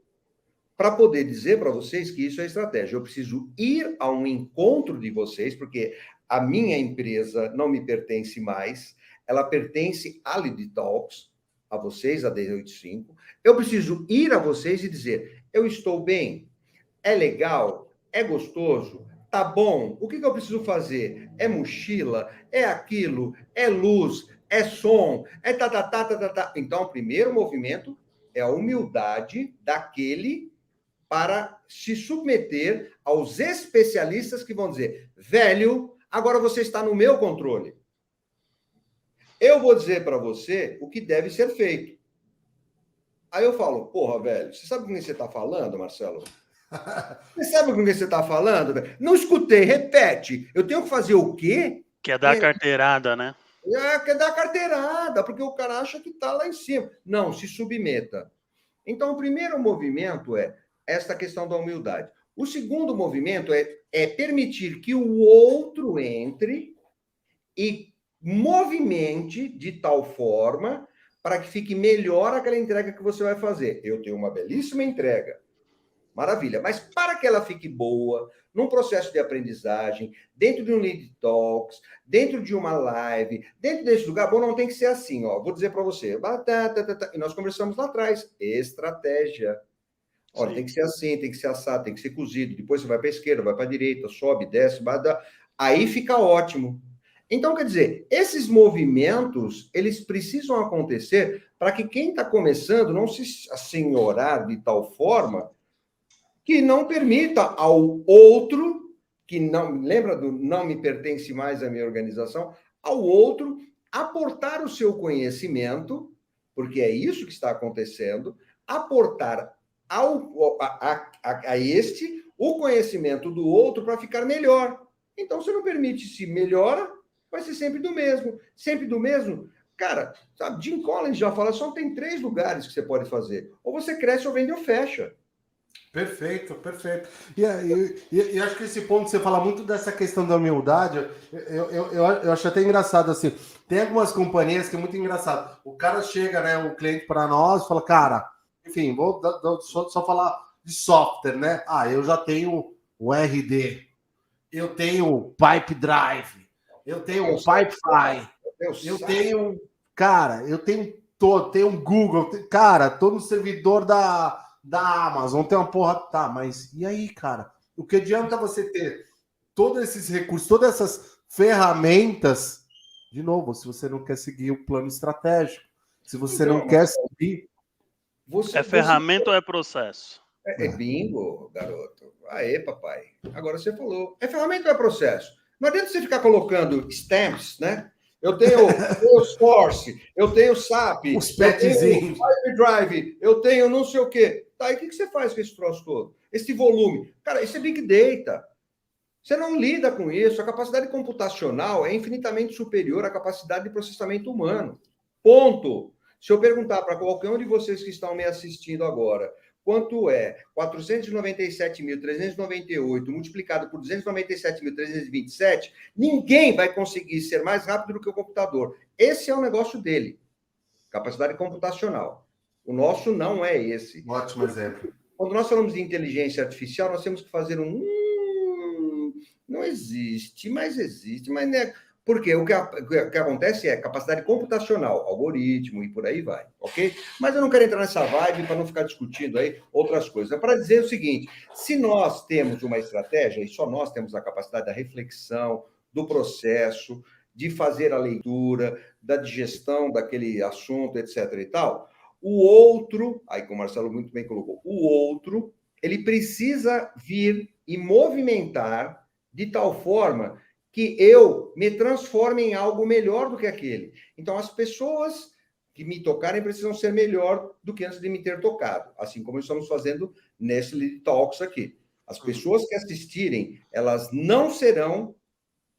para poder dizer para vocês que isso é estratégia. Eu preciso ir a um encontro de vocês, porque a minha empresa não me pertence mais, ela pertence à Lead Talks, a vocês, a D85. Eu preciso ir a vocês e dizer, eu estou bem, é legal, é gostoso, tá bom, o que eu preciso fazer? É mochila, é aquilo, é luz, é som, é tá. Então, o primeiro movimento é a humildade daquele para se submeter aos especialistas que vão dizer, velho, agora você está no meu controle. Eu vou dizer para você o que deve ser feito. Aí eu falo, porra, velho, você sabe com quem você está falando, Marcelo? Você sabe com quem você está falando, velho? Não escutei, repete. Eu tenho que fazer o quê? Quer dar carteirada, né? Quer dar carteirada, porque o cara acha que está lá em cima. Não, se submeta. Então, o primeiro movimento é esta questão da humildade. O segundo movimento é permitir que o outro entre e movimente de tal forma para que fique melhor aquela entrega que você vai fazer. Eu tenho uma belíssima entrega. Maravilha. Mas para que ela fique boa, num processo de aprendizagem, dentro de um Lead Talks, dentro de uma live, dentro desse lugar, bom, não tem que ser assim, ó. Vou dizer para você. E nós conversamos lá atrás. Estratégia. Olha, sim, tem que ser assim, tem que ser assado, tem que ser cozido. Depois você vai para a esquerda, vai para a direita, sobe, desce, aí fica ótimo. Então, quer dizer, esses movimentos, eles precisam acontecer para que quem está começando não se assenhorar de tal forma que não permita ao outro, que não, lembra do não me pertence mais à minha organização, ao outro aportar o seu conhecimento, porque é isso que está acontecendo, aportar a este o conhecimento do outro para ficar melhor. Então, você não permite, se melhora, vai ser sempre do mesmo. Sempre do mesmo. Cara, sabe, Jim Collins já fala, só tem 3 lugares que você pode fazer. Ou você cresce, ou vende, ou fecha. Perfeito, perfeito. E acho que esse ponto, você fala muito dessa questão da humildade, eu acho até engraçado, assim, tem algumas companhias que é muito engraçado. O cara chega, né, o cliente para nós, fala, cara, enfim, vou só falar de software, né? Eu já tenho o RD, eu tenho o Pipe Drive, eu tenho o Pipefy, eu tenho, cara, eu tenho todo, tenho um Google, cara, tô no servidor da Amazon, tem uma porra, tá, mas e aí, cara? O que adianta você ter todos esses recursos, todas essas ferramentas, de novo, se você não quer seguir o plano estratégico, se você não quer seguir... ferramenta ou é processo? É bingo, garoto. Aê, papai. Agora você falou. É ferramenta ou é processo? Não adianta você ficar colocando stamps, né? Eu tenho o Source, eu tenho o SAP, os eu tenho o Pipe Drive, eu tenho não sei o quê. Tá, e o que você faz com esse troço todo? Esse volume? Cara, isso é Big Data. Você não lida com isso. A capacidade computacional é infinitamente superior à capacidade de processamento humano. Ponto. Se eu perguntar para qualquer um de vocês que estão me assistindo agora, quanto é 497.398 multiplicado por 297.327, ninguém vai conseguir ser mais rápido do que o computador. Esse é o negócio dele. Capacidade computacional. O nosso não é esse. Ótimo exemplo. Quando nós falamos de inteligência artificial, nós temos que fazer não existe, mas existe, mas né? Porque o que acontece é capacidade computacional, algoritmo e por aí vai, ok? Mas eu não quero entrar nessa vibe para não ficar discutindo aí outras coisas. É para dizer o seguinte: se nós temos uma estratégia, e só nós temos a capacidade da reflexão, do processo, de fazer a leitura, da digestão daquele assunto, etc. e tal, o outro, aí como o Marcelo muito bem colocou, o outro, ele precisa vir e movimentar de tal forma que eu me transforme em algo melhor do que aquele. Então, as pessoas que me tocarem precisam ser melhor do que antes de me ter tocado, assim como estamos fazendo nesse Lead Talks aqui. As pessoas que assistirem, elas não serão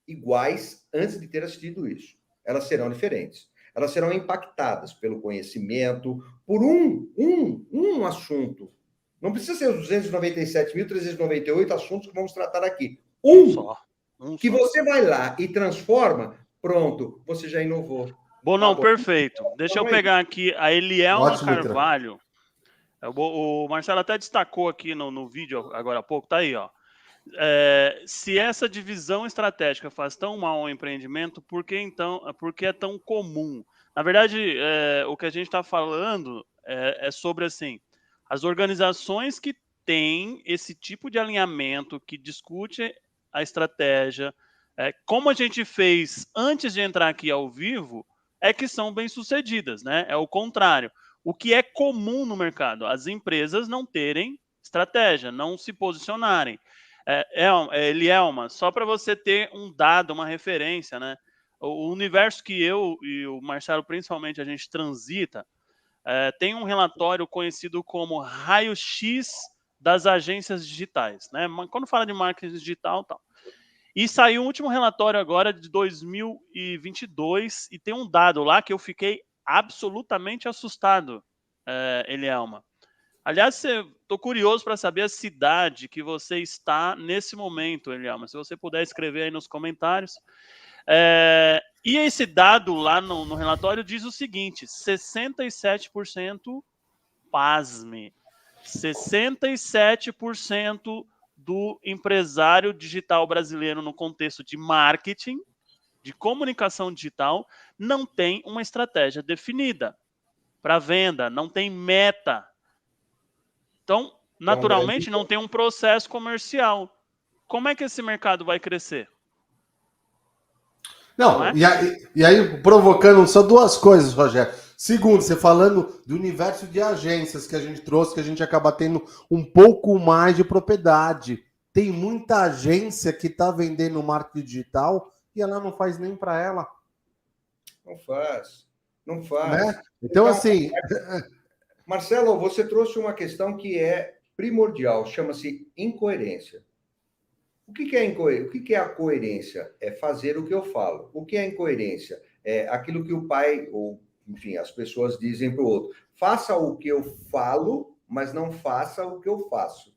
iguais antes de ter assistido isso. Elas serão diferentes. Elas serão impactadas pelo conhecimento, por um assunto. Não precisa ser os 297.398 assuntos que vamos tratar aqui. Que você vai lá e transforma, pronto, você já inovou. Bom, não, perfeito. Deixa eu pegar aqui a Elielma Carvalho. O Marcelo até destacou aqui no vídeo agora há pouco, tá aí, ó. Se essa divisão estratégica faz tão mal ao empreendimento, por que é tão comum? Na verdade, o que a gente está falando é sobre assim, as organizações que têm esse tipo de alinhamento, que discute a estratégia, como a gente fez antes de entrar aqui ao vivo, é que são bem-sucedidas, né? É o contrário. O que é comum no mercado? As empresas não terem estratégia, não se posicionarem. Elielma, só para você ter um dado, uma referência, né? O universo que eu e o Marcelo, principalmente, a gente transita, tem um relatório conhecido como raio-x das agências digitais, né? Quando fala de marketing digital, tal. E saiu o último relatório agora de 2022 e tem um dado lá que eu fiquei absolutamente assustado, Elielma. Aliás, estou curioso para saber a cidade que você está nesse momento, Elielma. Se você puder escrever aí nos comentários. E esse dado lá no relatório diz o seguinte: 67%, pasme, 67% do empresário digital brasileiro no contexto de marketing, de comunicação digital, não tem uma estratégia definida para venda, não tem meta. Então, naturalmente, não tem um processo comercial. Como é que esse mercado vai crescer? Não, e aí provocando só duas coisas, Rogério. Segundo, você falando do universo de agências que a gente trouxe, que a gente acaba tendo um pouco mais de propriedade. Tem muita agência que está vendendo marketing digital e ela não faz nem para ela. Não faz. Não faz. Né? Então, assim... Marcelo, você trouxe uma questão que é primordial, chama-se incoerência. O que é incoerência? O que é a coerência? É fazer o que eu falo. O que é incoerência? É aquilo que o pai, ou enfim, as pessoas dizem para o outro. Faça o que eu falo, mas não faça o que eu faço.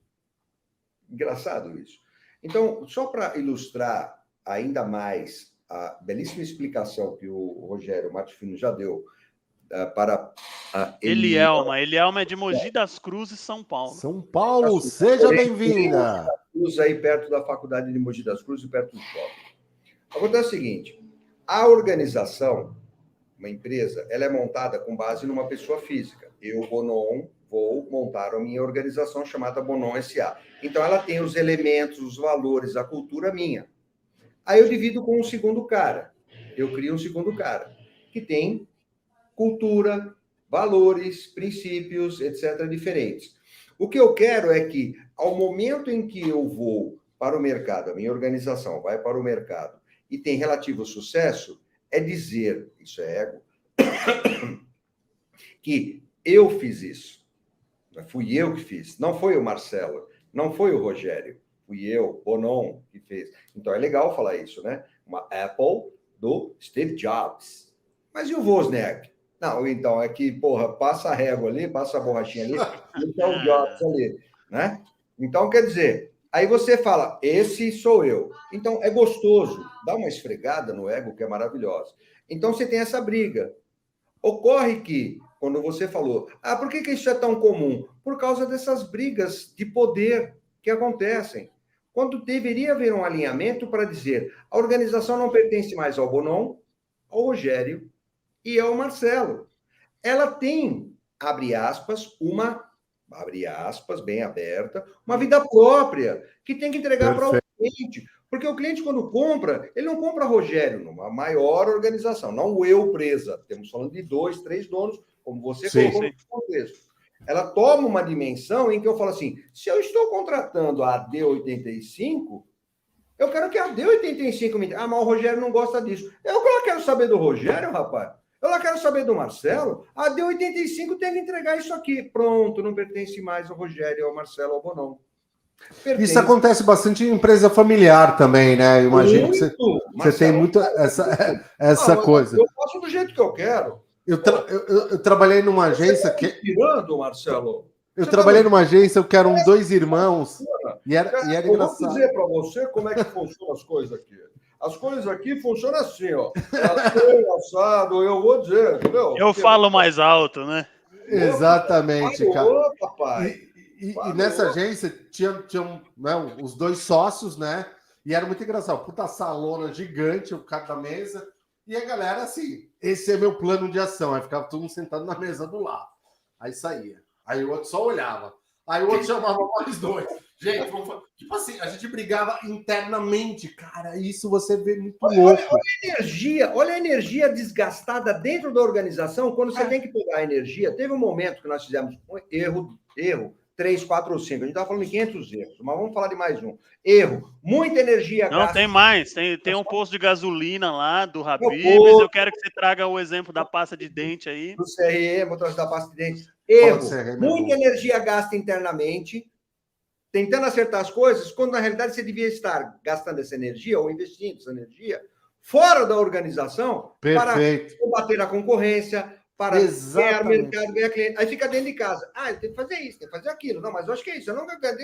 Engraçado isso. Então, só para ilustrar ainda mais a belíssima explicação que o Rogério Matufino já deu para a Elielma. Elielma é de Mogi das Cruzes, São Paulo. São Paulo, seja bem-vinda. Aí perto da Faculdade de Mogi das Cruzes, perto do shopping. Acontece o seguinte, a organização, uma empresa, ela é montada com base numa pessoa física. Eu, Bonon, vou montar a minha organização chamada Bonon S.A. Então, ela tem os elementos, os valores, a cultura minha. Aí eu divido com um segundo cara. Eu crio um segundo cara, que tem cultura, valores, princípios, etc., diferentes. O que eu quero é que, ao momento em que eu vou para o mercado, a minha organização vai para o mercado e tem relativo sucesso, é dizer, isso é ego, que eu fiz isso. Fui eu que fiz, não foi o Marcelo, não foi o Rogério, fui eu, Bonon, que fez. Então é legal falar isso, né? Uma Apple do Steve Jobs. Mas e o Wozniak? Não, então é que, porra, passa a régua ali, passa a borrachinha ali, e é o Jobs ali, né? Então, quer dizer, aí você fala, esse sou eu. Então, é gostoso, dá uma esfregada no ego, que é maravilhosa. Então, você tem essa briga. Ocorre que, quando você falou, por que isso é tão comum? Por causa dessas brigas de poder que acontecem. Quando deveria haver um alinhamento para dizer, a organização não pertence mais ao Bonon, ao Rogério e ao Marcelo. Ela tem, abre aspas, bem aberta, uma vida própria, que tem que entregar para o cliente. Porque o cliente, quando compra, ele não compra Rogério numa maior organização, não eu presa. Estamos falando de 2, 3 donos, como você colocou no contexto. Ela toma uma dimensão em que eu falo assim, se eu estou contratando a D85, eu quero que a D85 me... mas o Rogério não gosta disso. Eu quero saber do Rogério, rapaz. Eu quero saber do Marcelo. A D85 tem que entregar isso aqui. Pronto, não pertence mais ao Rogério, ao Marcelo, ao Bonon. Pertence. Isso acontece bastante em empresa familiar também, né? Eu imagino que você tem muito essa coisa. Eu faço do jeito que eu quero. Eu trabalhei numa agência que... inspirando, Marcelo? Eu trabalhei numa agência que eram 2 irmãos e era engraçado. Eu vou dizer para você como é que funcionam as coisas aqui. As coisas aqui funcionam assim, ó. Assado, eu vou dizer, entendeu? Eu falo mais alto, né? Exatamente, cara. Papai. E nessa agência tinham né, os 2 sócios, né? E era muito engraçado. Puta salona gigante, o cara da mesa. E a galera, assim, esse é meu plano de ação. Aí ficava todo mundo sentado na mesa do lado. Aí saía. Aí o outro só olhava. Aí o outro chamava mais 2. Gente, tipo assim, a gente brigava internamente. Cara, isso você vê muito louco. Olha a energia desgastada dentro da organização quando você tem que pegar a energia. Teve um momento que nós fizemos um erro, 3, 4 ou 5. A gente estava falando de 500 erros, mas vamos falar de mais um. Erro. Muita energia Não, gasta. tem mais. Tem um posto de gasolina lá do Habib's. Eu quero que você traga o exemplo da pasta de dente aí. Do CRE, vou trazer da pasta de dente. Erro. Muita energia gasta internamente, tentando acertar as coisas, quando na realidade você devia estar gastando essa energia ou investindo essa energia fora da organização para combater a concorrência, para ganhar mercado, ganhar cliente. Aí fica dentro de casa. Tem que fazer isso, tem que fazer aquilo. Não, mas eu acho que é isso. Eu não quero.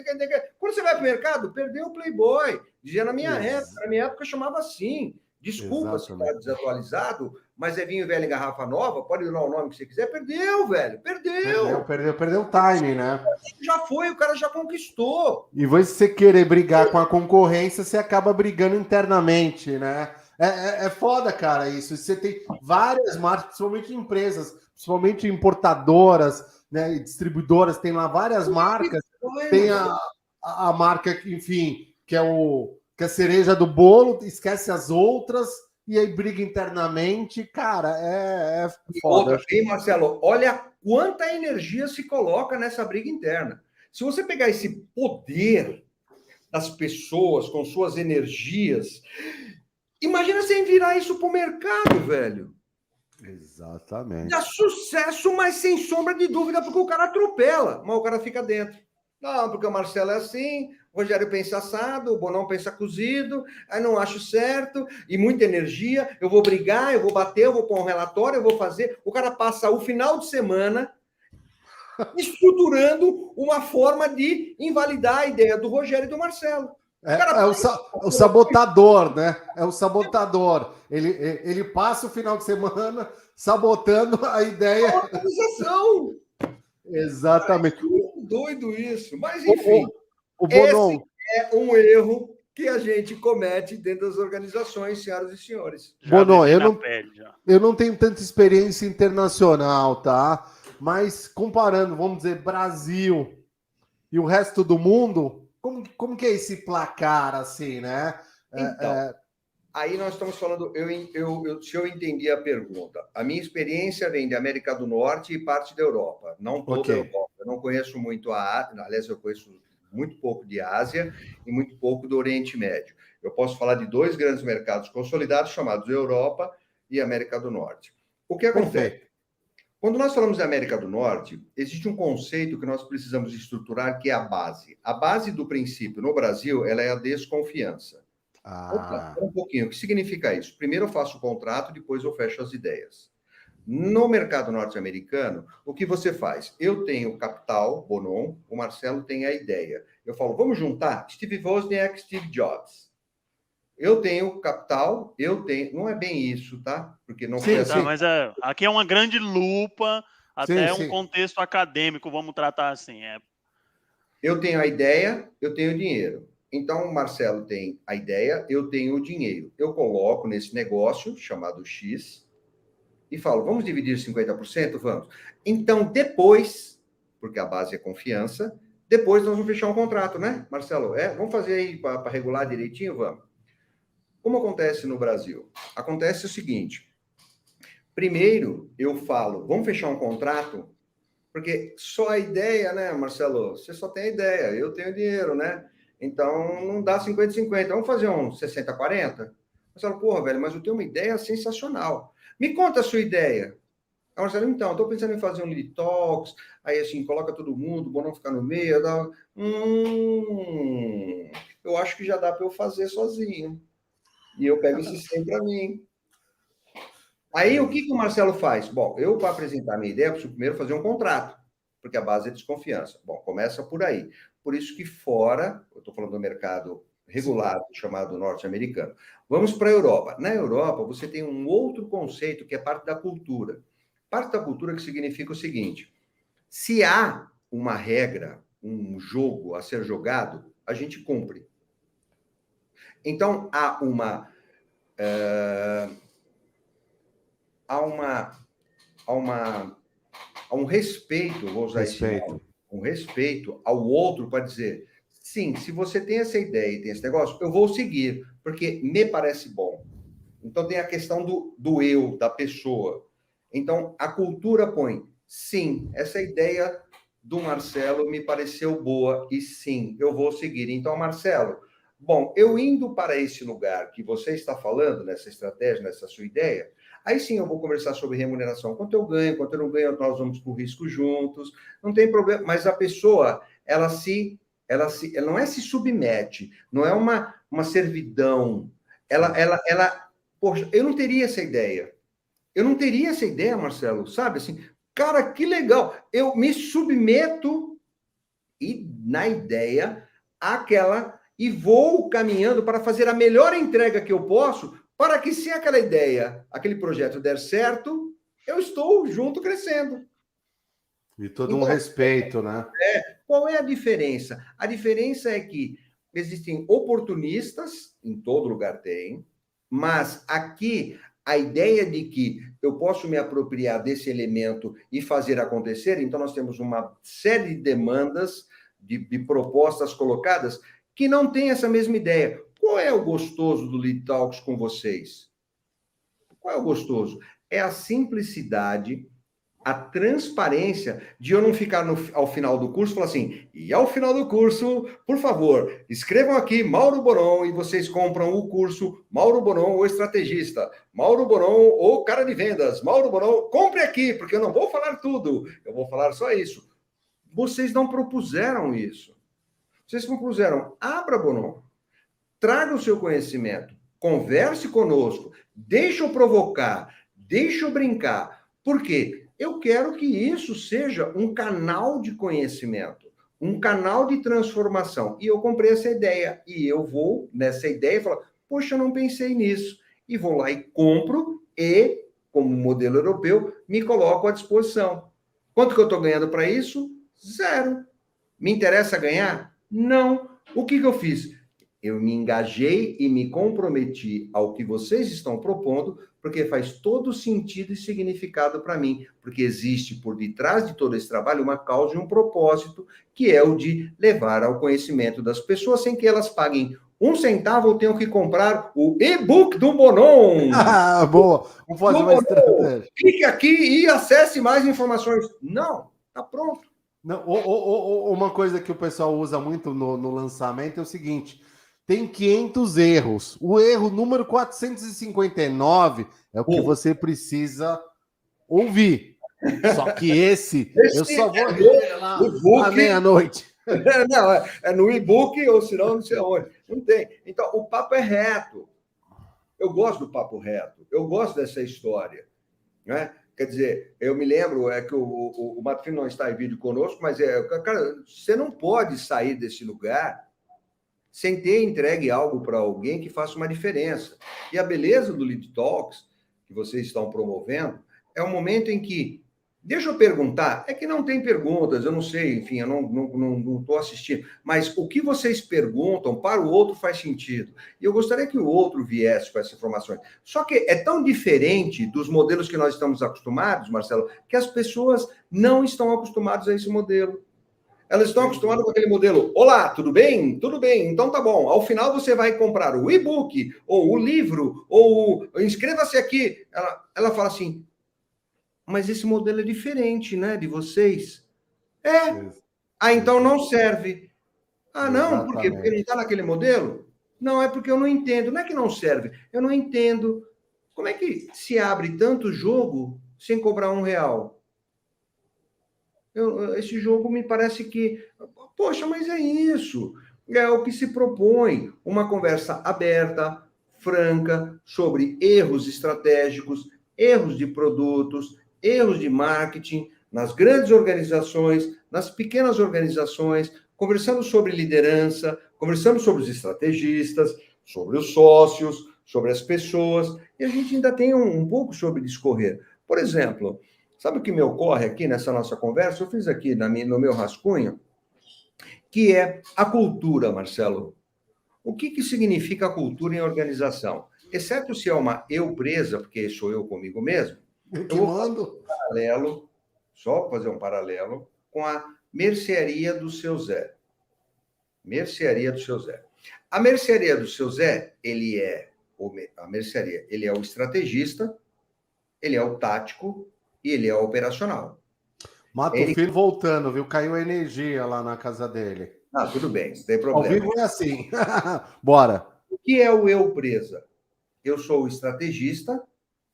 Quando você vai para o mercado, perdeu o Playboy. Dizia na minha época. Na minha época eu chamava assim. Desculpa se está desatualizado, mas é vinho velho em garrafa nova, pode dar o nome que você quiser. Perdeu, velho. Perdeu o time, né? Já foi, o cara já conquistou. E você querer brigar com a concorrência, você acaba brigando internamente, né? É foda, cara, isso. Você tem várias marcas, principalmente empresas, principalmente importadoras, né, e distribuidoras, tem lá várias marcas. Tem a marca, enfim, que é a cereja do bolo, esquece as outras e aí briga internamente. Cara, é foda. E Marcelo, olha quanta energia se coloca nessa briga interna. Se você pegar esse poder das pessoas com suas energias... Imagina você virar isso para o mercado, velho. Exatamente. Dá sucesso, mas sem sombra de dúvida, porque o cara atropela, mas o cara fica dentro. Não, porque o Marcelo é assim, o Rogério pensa assado, o Bonon pensa cozido, aí não acho certo, e muita energia, eu vou brigar, eu vou bater, eu vou pôr um relatório, eu vou fazer. O cara passa o final de semana estruturando uma forma de invalidar a ideia do Rogério e do Marcelo. O sabotador, né? É o sabotador. Ele passa o final de semana sabotando a ideia. A organização. Exatamente. É doido isso. Mas, enfim, o Bonon, esse é um erro que a gente comete dentro das organizações, senhoras e senhores. Bonon, eu não tenho tanta experiência internacional, tá? Mas comparando, vamos dizer, Brasil e o resto do mundo, como que é esse placar, assim, né? Então, aí nós estamos falando, se eu entendi a pergunta, a minha experiência vem da América do Norte e parte da Europa, não toda a Europa. Eu não conheço muito a Ásia, aliás, eu conheço muito pouco de Ásia e muito pouco do Oriente Médio. Eu posso falar de 2 grandes mercados consolidados, chamados Europa e América do Norte. O que acontece? Quando nós falamos da América do Norte, existe um conceito que nós precisamos estruturar, que é a base. A base do princípio no Brasil, ela é a desconfiança. Opa, um pouquinho. O que significa isso? Primeiro eu faço o contrato, depois eu fecho as ideias. No mercado norte-americano, o que você faz? Eu tenho o capital, Bonon, o Marcelo tem a ideia. Eu falo, vamos juntar Steve Wozniak, Steve Jobs. Eu tenho capital, eu tenho... Não é bem isso, tá? Porque não foi assim. Tá, mas aqui é uma grande lupa, até um contexto acadêmico, vamos tratar assim. Eu tenho a ideia, eu tenho o dinheiro. Então, o Marcelo tem a ideia, eu tenho o dinheiro. Eu coloco nesse negócio, chamado X, e falo, vamos dividir 50%? Vamos. Então, depois, porque a base é confiança, depois nós vamos fechar um contrato, né, Marcelo? Vamos fazer aí para regular direitinho? Vamos. Como acontece no Brasil? Acontece o seguinte, primeiro eu falo, vamos fechar um contrato? Porque só a ideia, né, Marcelo? Você só tem a ideia, eu tenho dinheiro, né? Então, não dá 50-50. Vamos fazer um 60-40? Marcelo, porra, velho, mas eu tenho uma ideia sensacional. Me conta a sua ideia. Marcelo, então, estou pensando em fazer um lead talks, aí assim, coloca todo mundo, bom não ficar no meio. Eu acho que já dá para eu fazer sozinho. E eu pego esse 100 para mim. Aí, o que o Marcelo faz? Bom, eu, para apresentar a minha ideia, preciso primeiro fazer um contrato, porque a base é desconfiança. Bom, começa por aí. Por isso que fora, eu estou falando do mercado regulado, chamado norte-americano. Vamos para a Europa. Na Europa, você tem um outro conceito que é parte da cultura. Parte da cultura que significa o seguinte, se há uma regra, um jogo a ser jogado, a gente cumpre. Então, há um respeito, vou usar esse nome, um respeito ao outro para dizer, sim, se você tem essa ideia e tem esse negócio, eu vou seguir, porque me parece bom. Então, tem a questão do eu, da pessoa. Então, a cultura põe, sim, essa ideia do Marcelo me pareceu boa e sim, eu vou seguir. Então, Marcelo, bom, eu indo para esse lugar que você está falando, nessa estratégia, nessa sua ideia, aí sim eu vou conversar sobre remuneração. Quanto eu ganho, quanto eu não ganho, nós vamos para o risco juntos. Não tem problema. Mas a pessoa, ela não é se submete, não é uma servidão. Poxa, eu não teria essa ideia. Eu não teria essa ideia, Marcelo, sabe? Assim, cara, que legal. Eu me submeto e na ideia e vou caminhando para fazer a melhor entrega que eu posso, para que se aquela ideia, aquele projeto der certo, eu estou junto crescendo. E todo um respeito, né? Qual é a diferença? A diferença é que existem oportunistas, em todo lugar tem, mas aqui a ideia de que eu posso me apropriar desse elemento e fazer acontecer, então nós temos uma série de demandas, de propostas colocadas, que não tem essa mesma ideia. Qual é o gostoso do Lead Talks com vocês? Qual é o gostoso? É a simplicidade, a transparência de eu não ficar ao final do curso e falar assim, e ao final do curso, por favor, escrevam aqui Mauro Bonon e vocês compram o curso Mauro Bonon, o estrategista, Mauro Bonon, o cara de vendas, Mauro Bonon, compre aqui, porque eu não vou falar tudo, eu vou falar só isso. vocês não propuseram isso. Vocês propuseram, abra, Bonon, traga o seu conhecimento, converse conosco, deixa eu provocar, deixa eu brincar. Por quê? Eu quero que isso seja um canal de conhecimento, um canal de transformação. E eu comprei essa ideia. E eu vou nessa ideia e falo, poxa, eu não pensei nisso. E vou lá e compro e, como modelo europeu, me coloco à disposição. Quanto que eu estou ganhando para isso? 0. Me interessa ganhar? Não. O que eu fiz? Eu me engajei e me comprometi ao que vocês estão propondo, porque faz todo sentido e significado para mim, porque existe por detrás de todo esse trabalho uma causa e um propósito, que é o de levar ao conhecimento das pessoas sem que elas paguem 1 centavo, eu tenho que comprar o e-book do Bonon. Ah, boa. Vamos fazer uma estratégia. Clique aqui e acesse mais informações. Não, tá pronto. Não, uma coisa que o pessoal usa muito no lançamento é o seguinte: tem 500 erros. O erro número 459 é o que você precisa ouvir. Só que esse eu só vou revelar à meia-noite. Não, é no e-book ou senão não sei onde. Não tem. Então, o papo é reto. Eu gosto do papo reto. Eu gosto dessa história. Né? Quer dizer, eu me lembro que o Mato Fino não está em vídeo conosco, mas, cara, você não pode sair desse lugar sem ter entregue algo para alguém que faça uma diferença. E a beleza do Lead Talks, que vocês estão promovendo, é um momento em que, deixa eu perguntar, é que não tem perguntas, eu não sei, enfim, eu não estou assistindo, mas o que vocês perguntam para o outro faz sentido. E eu gostaria que o outro viesse com essas informações. Só que é tão diferente dos modelos que nós estamos acostumados, Marcelo, que as pessoas não estão acostumadas a esse modelo. Elas estão acostumadas com aquele modelo. Olá, tudo bem? Tudo bem, então tá bom. Ao final você vai comprar o e-book, ou o livro, ou inscreva-se aqui. Ela fala assim, mas esse modelo é diferente, né, de vocês. Ah, então não serve. Ah, não, por quê? Porque não está naquele modelo? Não, é porque eu não entendo. Não é que não serve, eu não entendo. Como é que se abre tanto jogo sem cobrar R$1? Esse jogo me parece que... Poxa, mas é isso. É o que se propõe. Uma conversa aberta, franca, sobre erros estratégicos, erros de produtos, erros de marketing, nas grandes organizações, nas pequenas organizações, conversando sobre liderança, conversando sobre os estrategistas, sobre os sócios, sobre as pessoas, e a gente ainda tem um pouco sobre discorrer. Por exemplo, sabe o que me ocorre aqui nessa nossa conversa? Eu fiz aqui no meu rascunho, que é a cultura, Marcelo. O que significa a cultura em organização? Exceto se é uma eu presa, porque sou eu comigo mesmo, eu vou fazer um paralelo, só fazer um paralelo, com a mercearia do seu Zé. Mercearia do seu Zé. A mercearia do seu Zé, ele é o estrategista, ele é o tático e ele é o operacional. Mato Filho voltando, viu? Caiu a energia lá na casa dele. Ah, tudo bem, não tem problema. Ao vivo é assim. Bora. O que é o eu presa? Eu sou o estrategista,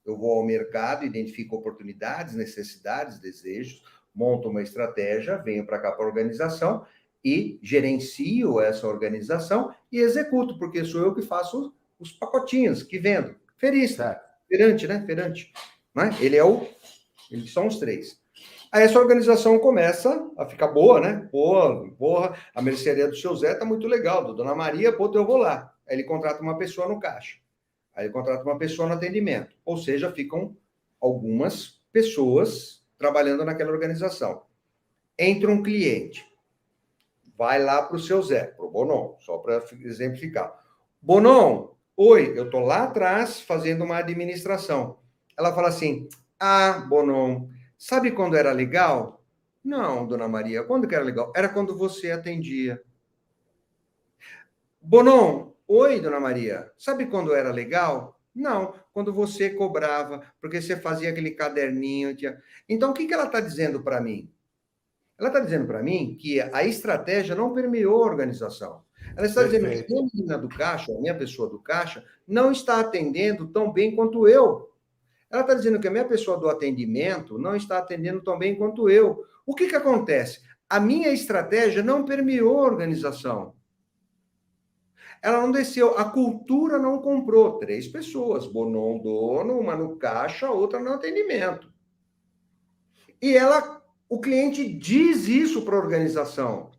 eu vou ao mercado, identifico oportunidades, necessidades, desejos, monto uma estratégia, venho para cá para a organização e gerencio essa organização e executo, porque sou eu que faço os pacotinhos, que vendo. Ferista, ferante, né? Ferante. Né? Eles são os 3. Aí essa organização começa a ficar boa, né? Porra, a mercearia do seu Zé tá muito legal, do Dona Maria, eu vou lá. Aí ele contrata uma pessoa no caixa. Aí ele contrata uma pessoa no atendimento. Ou seja, ficam algumas pessoas trabalhando naquela organização. Entra um cliente. Vai lá para o seu Zé, para o Bonon, só para exemplificar. Bonon, oi, eu estou lá atrás fazendo uma administração. Ela fala assim, Bonon, sabe quando era legal? Não, Dona Maria, quando que era legal? Era quando você atendia. Bonon, oi, Dona Maria, sabe quando era legal? Não, quando você cobrava, porque você fazia aquele caderninho. Então, o que ela está dizendo para mim? Ela está dizendo para mim que a estratégia não permeou a organização. Ela está dizendo que a minha menina do caixa, a minha pessoa do caixa, não está atendendo tão bem quanto eu. Ela está dizendo que a minha pessoa do atendimento não está atendendo tão bem quanto eu. O que acontece? A minha estratégia não permeou a organização. Ela não desceu, a cultura não comprou. 3 pessoas, Bonon, dono, uma no caixa, outra no atendimento. E o cliente diz isso para a organização.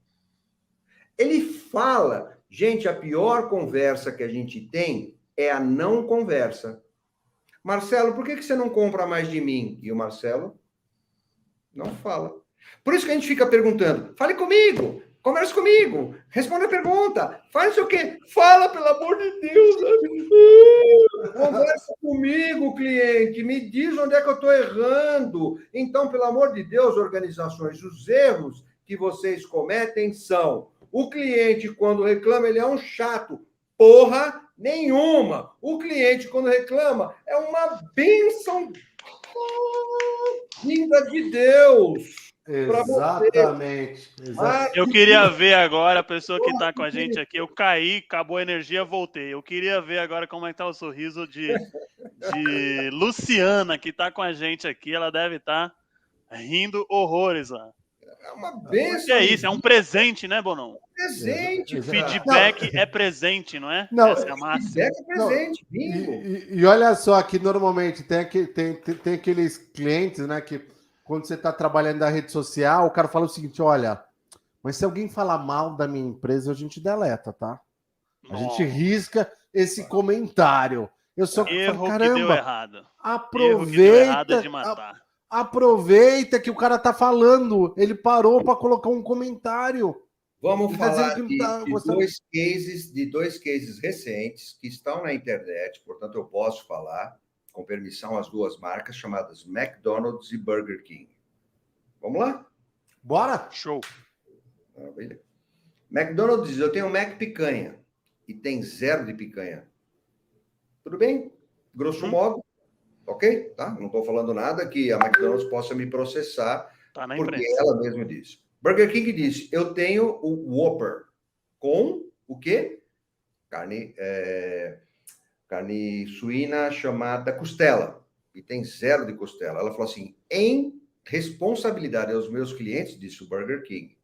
Ele fala, gente, a pior conversa que a gente tem é a não conversa. Marcelo, por que você não compra mais de mim? E o Marcelo não fala. Por isso que a gente fica perguntando, fale comigo, converse comigo, responda a pergunta, faz o quê? Fala, pelo amor de Deus. Conversa comigo, cliente, me diz onde é que eu estou errando. Então, pelo amor de Deus, organizações, os erros que vocês cometem são: o cliente, quando reclama, ele é um chato. Porra nenhuma. O cliente, quando reclama, é uma bênção vinda de Deus. Exatamente. Eu queria ver agora a pessoa que está com a gente aqui. Eu caí, acabou a energia, voltei. Eu queria ver agora como é que tá o sorriso de Luciana, que está com a gente aqui. Ela deve estar rindo horrores lá. É uma bênção. Que é isso? É um presente, né, Bonon? Presente. Feedback é presente, não é? Não, essa é a máxima. Feedback é presente, bingo. E olha só, que normalmente tem aqueles clientes, né, que quando você está trabalhando na rede social, o cara fala o seguinte: olha, mas se alguém falar mal da minha empresa, a gente deleta, tá? A gente risca esse comentário. Eu só Erro falo, que deu errado. Aproveita, Erro que deu errado de matar. Aproveita que o cara tá falando. Ele parou para colocar um comentário. Vamos falar de dois cases recentes que estão na internet, portanto eu posso falar, com permissão, as 2 marcas chamadas McDonald's e Burger King. Vamos lá? Bora? Show. McDonald's diz, eu tenho Mac picanha e tem 0 de picanha. Tudo bem? Grosso modo, ok? Tá? Não estou falando nada que a McDonald's possa me processar, porque ela mesma disse. Burger King diz, eu tenho o Whopper com o quê? Carne suína chamada costela. E tem 0 de costela. Ela falou assim, em responsabilidade aos meus clientes, disse o Burger King,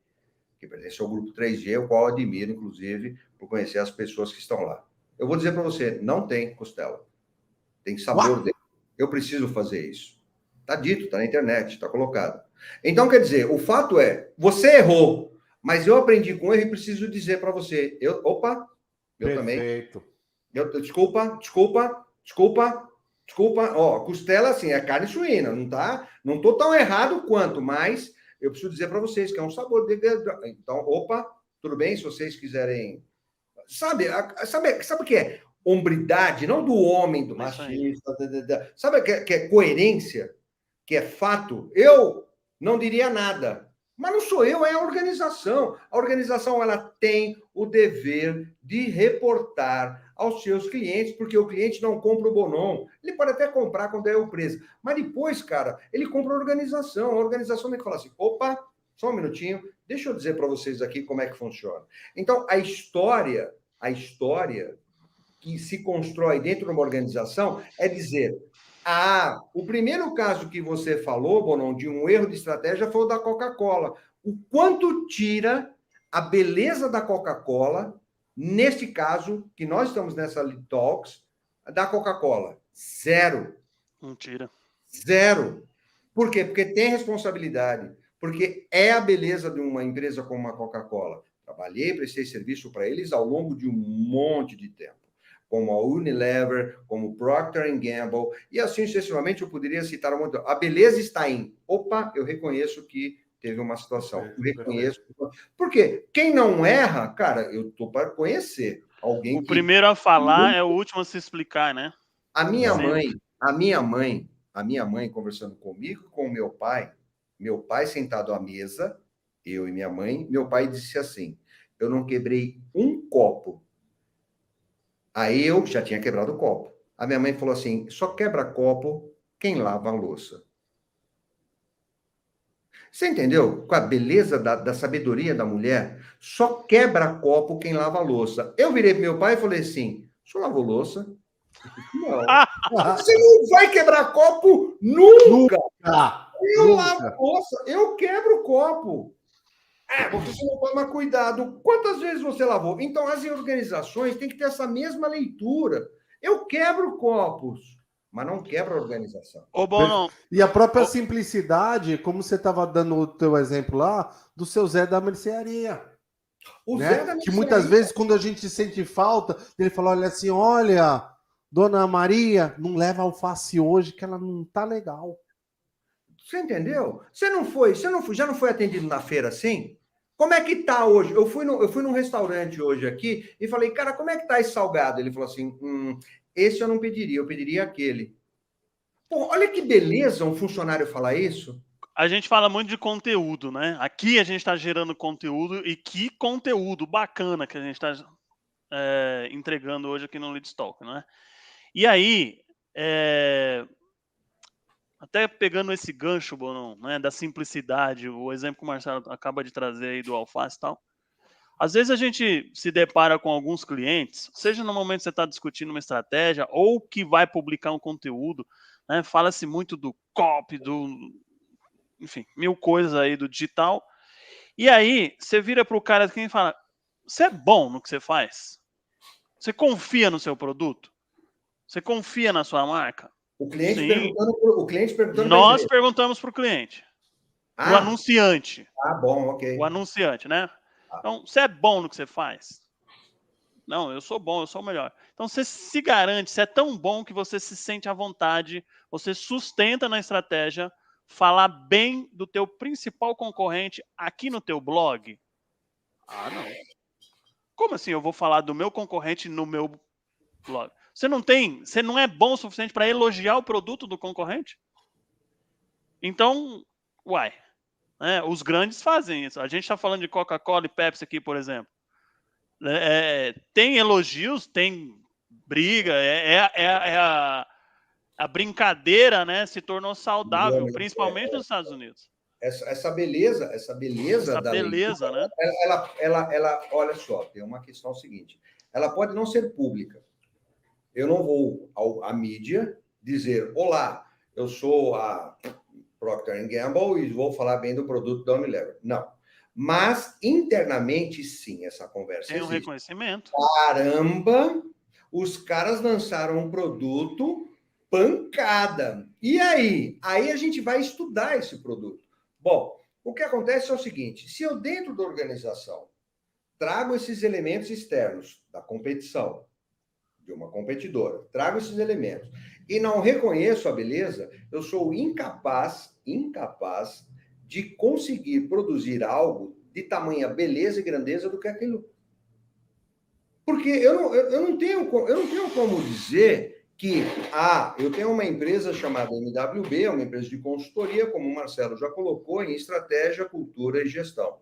que pertence ao grupo 3G, o qual eu admiro, inclusive, por conhecer as pessoas que estão lá. Eu vou dizer para você, não tem costela. Tem sabor dele. Eu preciso fazer isso. Está dito, está na internet, está colocado. Então, quer dizer, o fato é, você errou, mas eu aprendi com erro e preciso dizer para você, eu Perfeito. também. Desculpa. Ó, costela, assim, é carne suína, não tô tão errado quanto, mas eu preciso dizer para vocês que é um sabor de... Então, tudo bem, se vocês quiserem... Sabe o que é? Hombridade, não do homem, do machista, sabe que é coerência, que é fato? Eu não diria nada, mas não sou eu, é a organização. A organização, ela tem o dever de reportar aos seus clientes, porque o cliente não compra o Bonon. Ele pode até comprar quando é o preço, mas depois, cara, ele compra a organização. A organização tem que falar assim, opa, só um minutinho, deixa eu dizer para vocês aqui como é que funciona. Então, a história que se constrói dentro de uma organização é dizer, o primeiro caso que você falou, Bonon, de um erro de estratégia foi o da Coca-Cola. O quanto tira a beleza da Coca-Cola, neste caso, que nós estamos nessa Lead Talks, da Coca-Cola? 0. Não tira. 0. Por quê? Porque tem responsabilidade. Porque é a beleza de uma empresa como a Coca-Cola. Trabalhei, prestei serviço para eles ao longo de um monte de tempo. Como a Unilever, como Procter & Gamble, e assim sucessivamente eu poderia citar um monte. A beleza está em, eu reconheço que teve uma situação. Eu reconheço. Porque quem não erra, cara, eu estou para conhecer alguém. O primeiro a falar é o último a se explicar, né? A minha mãe conversando comigo e com o meu pai sentado à mesa, eu e minha mãe, meu pai disse assim, eu não quebrei um copo. Aí eu já tinha quebrado o copo. A minha mãe falou assim, só quebra copo quem lava a louça. Você entendeu? Com a beleza da sabedoria da mulher, só quebra copo quem lava a louça. Eu virei para meu pai e falei assim, o senhor lavou louça? Não. Você não vai quebrar copo nunca. Eu lavo louça, eu quebro o copo. Você não toma cuidado. Quantas vezes você lavou? Então, as organizações têm que ter essa mesma leitura. Eu quebro copos, mas não quebro a organização. Ô, Bono, E a própria simplicidade, como você estava dando o teu exemplo lá, do seu Zé da mercearia. O Né? Zé da Que mercearia, muitas vezes, quando a gente sente falta, ele fala, olha assim, olha, Dona Maria, não leva alface hoje, que ela não tá legal. você entendeu? Já não foi atendido na feira assim? Como é que tá hoje? Eu fui num restaurante hoje aqui e falei, cara, como é que tá esse salgado? Ele falou assim, esse eu não pediria, eu pediria aquele. Pô, olha que beleza um funcionário falar isso. a gente fala muito de conteúdo, né? Aqui a gente está gerando conteúdo e que conteúdo bacana que a gente está entregando hoje aqui no Lead Talk, né? E aí, até pegando esse gancho, Bono, né, da simplicidade, o exemplo que o Marcelo acaba de trazer aí do alface e tal, às vezes a gente se depara com alguns clientes, seja no momento que você está discutindo uma estratégia ou que vai publicar um conteúdo, né, fala-se muito do copy, enfim, mil coisas aí do digital, e aí você vira para o cara e fala, você é bom no que você faz? Você confia no seu produto? Você confia na sua marca? O cliente Sim. perguntando Nós perguntamos para o cliente, para o anunciante. Bom, ok. O anunciante, né? Então, você é bom no que você faz? Não, eu sou bom, eu sou o melhor. Então, você se garante, você é tão bom que você se sente à vontade, você sustenta na estratégia falar bem do teu principal concorrente aqui no teu blog? Ah, não. Como assim eu vou falar do meu concorrente no meu blog? Você não é bom o suficiente para elogiar o produto do concorrente? Então, uai, né, os grandes fazem isso. A gente está falando de Coca-Cola e Pepsi aqui, por exemplo. Tem elogios, tem briga, a brincadeira, né, se tornou saudável, principalmente nos Estados Unidos. Essa beleza da beleza, leitura, né? ela, olha só, tem uma questão seguinte. Ela pode não ser pública. Eu não vou à mídia dizer, olá, eu sou a Procter & Gamble e vou falar bem do produto da Unilever. Não. Mas, internamente, sim, essa conversa tem um existe. Reconhecimento. Caramba, os caras lançaram um produto pancada. E aí? Aí a gente vai estudar esse produto. Bom, o que acontece é o seguinte, se eu dentro da organização trago esses elementos externos da competição, de uma competidora, trago esses elementos e não reconheço a beleza, eu sou incapaz de conseguir produzir algo de tamanha beleza e grandeza do que aquilo. Porque eu não tenho como dizer que, eu tenho uma empresa chamada MWB, uma empresa de consultoria, como o Marcelo já colocou, em estratégia, cultura e gestão.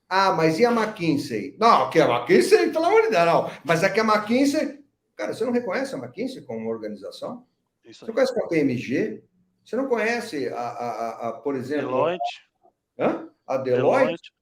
Mas e a McKinsey? Não, que a McKinsey, pelo amor de Deus, não. Mas é que a McKinsey... Cara, você não reconhece a McKinsey como uma organização? Você não conhece a KPMG? Você não conhece, por exemplo... Deloitte. A Deloitte?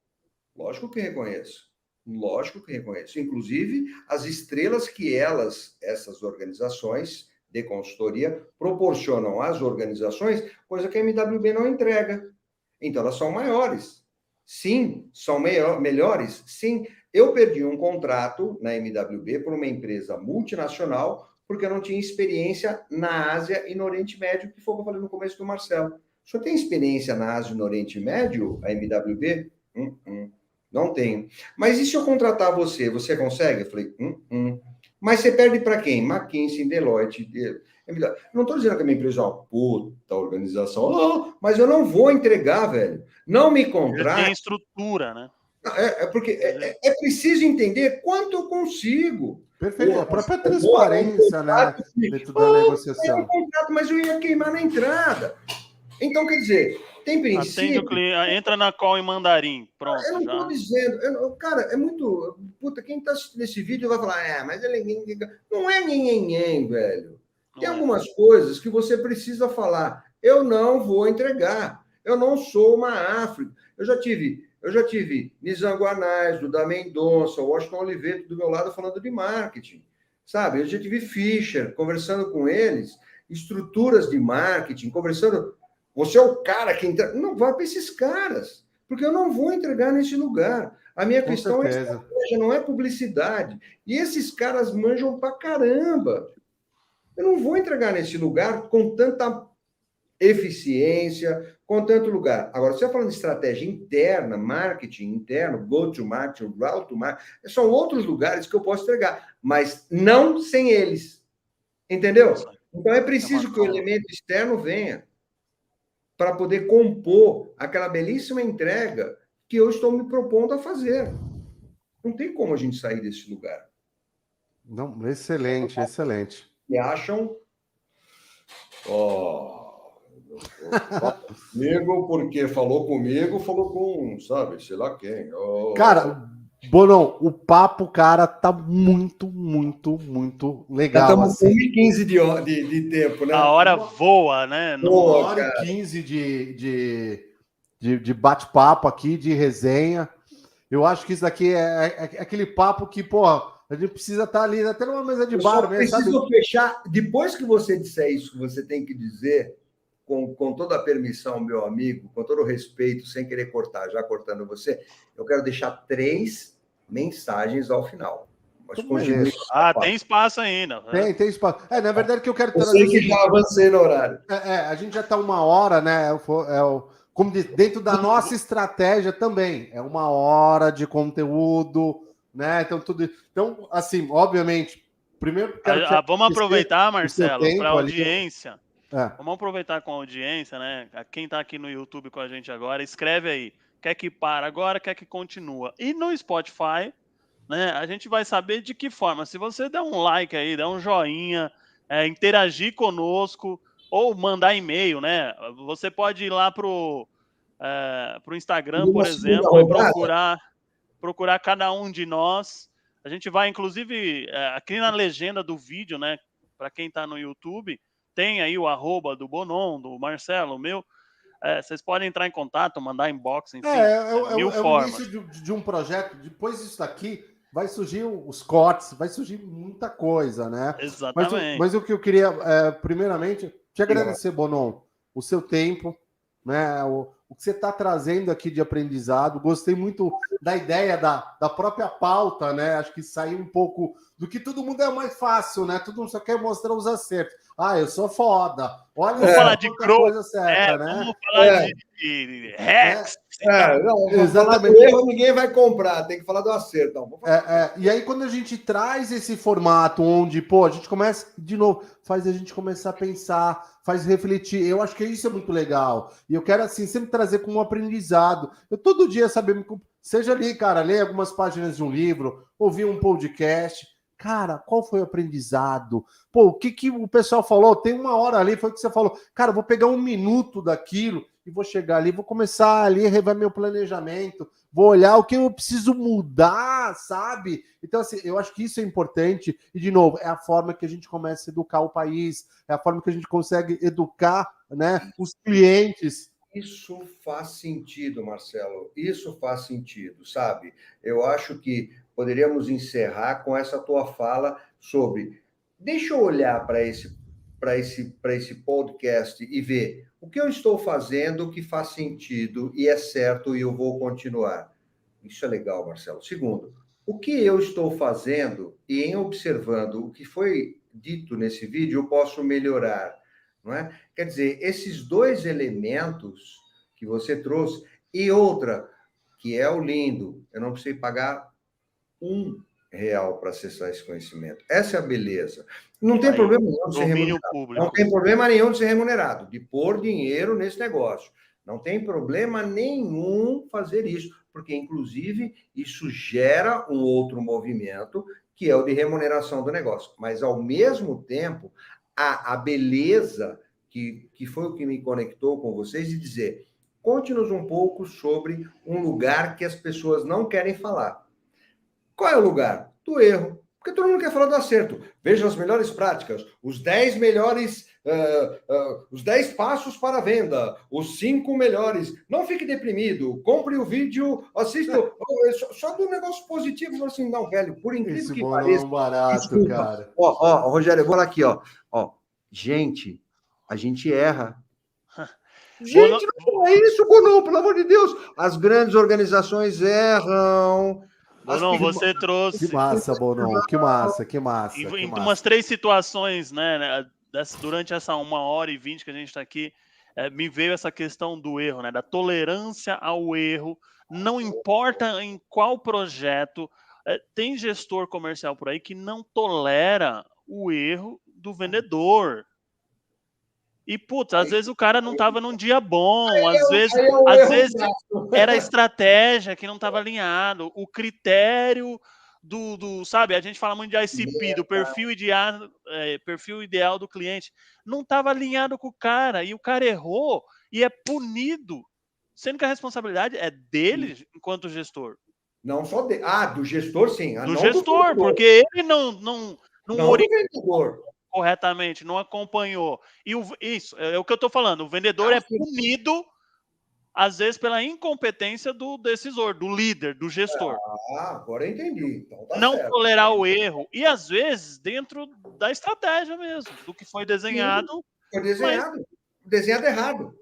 Lógico que reconheço. Lógico que reconheço. Inclusive, as estrelas que essas organizações de consultoria proporcionam às organizações, coisa que a MWB não entrega. Então, elas são maiores. Sim, são melhores. Sim, eu perdi um contrato na MWB por uma empresa multinacional porque eu não tinha experiência na Ásia e no Oriente Médio, que foi o que eu falei no começo do Marcelo. O senhor tem experiência na Ásia e no Oriente Médio, a MWB? Não tenho. Mas e se eu contratar você? Você consegue? Eu falei, Mas você perde para quem? McKinsey, Deloitte. Não estou dizendo que a minha empresa é uma puta organização, mas eu não vou entregar, velho. Não me contrate. Tem estrutura, né? Porque é preciso entender quanto eu consigo. Perfeito, a própria transparência, né? Dentro da negociação. Um contrato, mas eu ia queimar na entrada. Então, quer dizer, tem princípio... Atende o cliente, entra na call em mandarim, pronto. Eu não estou dizendo... Cara, é muito... Puta, quem está assistindo esse vídeo vai falar, mas ele... Não é nhenhenhen, velho. Tem algumas coisas que você precisa falar. Eu não vou entregar. Eu não sou uma África. Eu já tive Nizam Guanais, Duda Mendonça, Washington Oliveto do meu lado falando de marketing. Sabe? Eu já tive Fischer, conversando com eles, estruturas de marketing, conversando... Você é o cara que... Não, vai para esses caras. Porque eu não vou entregar nesse lugar. A minha Com questão certeza. é estratégia, não é publicidade. E esses caras manjam pra caramba. Eu não vou entregar nesse lugar com tanta eficiência, com tanto lugar. Agora, você está falando de estratégia interna, marketing interno, go-to-market, route-to-market, são outros lugares que eu posso entregar, mas não sem eles. Entendeu? Então, é preciso que o elemento externo venha para poder compor aquela belíssima entrega que eu estou me propondo a fazer. Não tem como a gente sair desse lugar. Não, excelente, excelente. E acham... comigo, porque falou comigo, falou com, sabe, sei lá quem. Cara, Bonão, o papo, cara, tá muito, muito, muito legal. Já estamos assim. com 15 de tempo, né? A hora voa, né? Uma hora e 15 de bate-papo aqui, de resenha. Eu acho que isso daqui é aquele papo que, porra, a gente precisa estar ali, até numa mesa de bar mesmo, sabe? Preciso fechar. Depois que você disser isso que você tem que dizer, com toda a permissão, meu amigo, com todo o respeito, sem querer cortar, já cortando você, eu quero deixar 3 mensagens ao final. Mas continue. Tem espaço ainda. Tem espaço. Na verdade, que eu quero trazer. Eu sei que já avancei no horário. A gente já está 1 hora, né? Como diz, dentro da nossa estratégia também. É 1 hora de conteúdo, né? Então, tudo. Então, assim, obviamente, primeiro. Vamos aproveitar, Marcelo, para a audiência. É. Vamos aproveitar com a audiência, né? Quem está aqui no YouTube com a gente agora, escreve aí. Quer que para agora, quer que continua. E no Spotify, né? A gente vai saber de que forma. Se você der um like aí, der um joinha, interagir conosco ou mandar e-mail, né? Você pode ir lá pro Instagram, por exemplo, e procurar cada um de nós. A gente vai, inclusive, aqui na legenda do vídeo, né? Para quem está no YouTube, tem aí o @ do Bonon, do Marcelo, o meu. Vocês podem entrar em contato, mandar inbox, enfim. Mil formas. É o início de um projeto. Depois disso daqui, vai surgir os cortes, vai surgir muita coisa, né? Exatamente. Mas o que eu queria, primeiramente, te agradecer, Bonon, o seu tempo, né? O que você está trazendo aqui de aprendizado. Gostei muito da ideia da própria pauta, né? Acho que saiu um pouco do que todo mundo é mais fácil, né? Todo mundo só quer mostrar os acertos. Eu sou foda. Olha, vamos falar de coisa certa, né? Vamos falar de hacks. Não, exatamente. Do erro ninguém vai comprar, tem que falar do acerto. Não, e aí, quando a gente traz esse formato onde, a gente começa, de novo, faz a gente começar a pensar, faz refletir. Eu acho que isso é muito legal. E eu quero, assim, sempre trazer como um aprendizado. Eu todo dia, sabe, seja ali, cara, ler algumas páginas de um livro, ouvir um podcast. Cara, qual foi o aprendizado? O que o pessoal falou? Tem 1 hora ali, foi o que você falou. Cara, eu vou pegar 1 minuto daquilo e vou chegar ali, vou começar ali a rever meu planejamento, vou olhar o que eu preciso mudar, sabe? Então, assim, eu acho que isso é importante. E, de novo, é a forma que a gente começa a educar o país, é a forma que a gente consegue educar, né, os clientes. Isso faz sentido, Marcelo. Isso faz sentido, sabe? Eu acho que poderíamos encerrar com essa tua fala sobre... Deixa eu olhar para esse podcast e ver o que eu estou fazendo que faz sentido e é certo e eu vou continuar. Isso é legal, Marcelo. Segundo, o que eu estou fazendo e em observando o que foi dito nesse vídeo, eu posso melhorar, não é? Quer dizer, esses 2 elementos que você trouxe e outra, que é o lindo, eu não precisei pagar R$1 para acessar esse conhecimento. Essa é a beleza. Não tem problema nenhum de ser remunerado. Não tem problema nenhum de ser remunerado, de pôr dinheiro nesse negócio. Não tem problema nenhum fazer isso, porque, inclusive, isso gera um outro movimento, que é o de remuneração do negócio. Mas, ao mesmo tempo, a beleza, que foi o que me conectou com vocês, de dizer, conte-nos um pouco sobre um lugar que as pessoas não querem falar. Qual é o lugar? Do erro. Porque todo mundo quer falar do acerto. Veja as melhores práticas, os 10 melhores, os 10 passos para a venda, os 5 melhores. Não fique deprimido, compre o vídeo, assista. Só do negócio positivo, assim, não, velho, por incrível que pareça. Barato, desculpa. Cara. Rogério, eu vou lá aqui, ó. Gente, a gente erra. Gente, não é isso, Bonon, pelo amor de Deus. As grandes organizações erram. Bonon, você trouxe. Que massa, Bonon. Que massa, que massa. Em umas 3 situações, né, durante essa 1h20 que a gente está aqui, me veio essa questão do erro, né, da tolerância ao erro. Não importa em qual projeto, tem gestor comercial por aí que não tolera o erro do vendedor. E, putz, às vezes o cara não estava num dia bom, às vezes era a estratégia que não estava alinhado, o critério sabe, a gente fala muito de ICP, do perfil ideal do cliente, não estava alinhado com o cara, e o cara errou e é punido, sendo que a responsabilidade é dele enquanto gestor. Não só dele. Do gestor, sim. Do gestor, porque ele não orientou corretamente, não acompanhou. E isso é o que eu estou falando. O vendedor é punido, às vezes, pela incompetência do decisor, do líder, do gestor. Agora eu entendi. Então tá não certo. Tolerar o erro. E, às vezes, dentro da estratégia mesmo, do que foi desenhado. Sim, foi desenhado. Desenhado errado.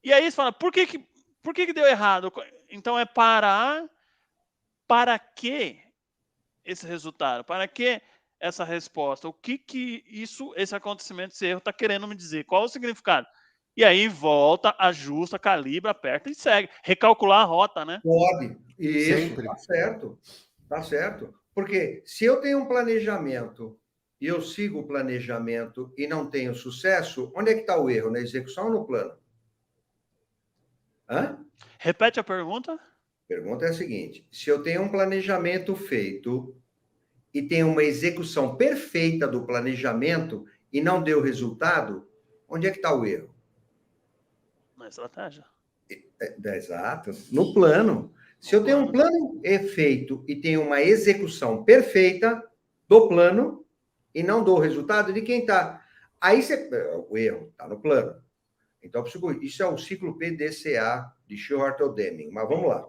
E aí você fala, por que deu errado? Então é parar. Para que esse resultado? Para que essa resposta? O que esse acontecimento, esse erro está querendo me dizer? Qual o significado? E aí volta, ajusta, calibra, aperta e segue. Recalcular a rota, né? Pode. Isso, sempre. Tá certo. Tá certo. Porque se eu tenho um planejamento e eu sigo o planejamento e não tenho sucesso, onde é que está o erro? Na execução ou no plano? Repete a pergunta. A pergunta é a seguinte: se eu tenho um planejamento feito e tenho uma execução perfeita do planejamento e não deu resultado, onde é que está o erro? Na estratégia. Exato, no plano. Se eu tenho um plano feito e tenho uma execução perfeita do plano e não dou resultado, de quem está? Aí o erro está no plano. Então, isso é o ciclo PDCA de Short-Deming. Mas vamos lá.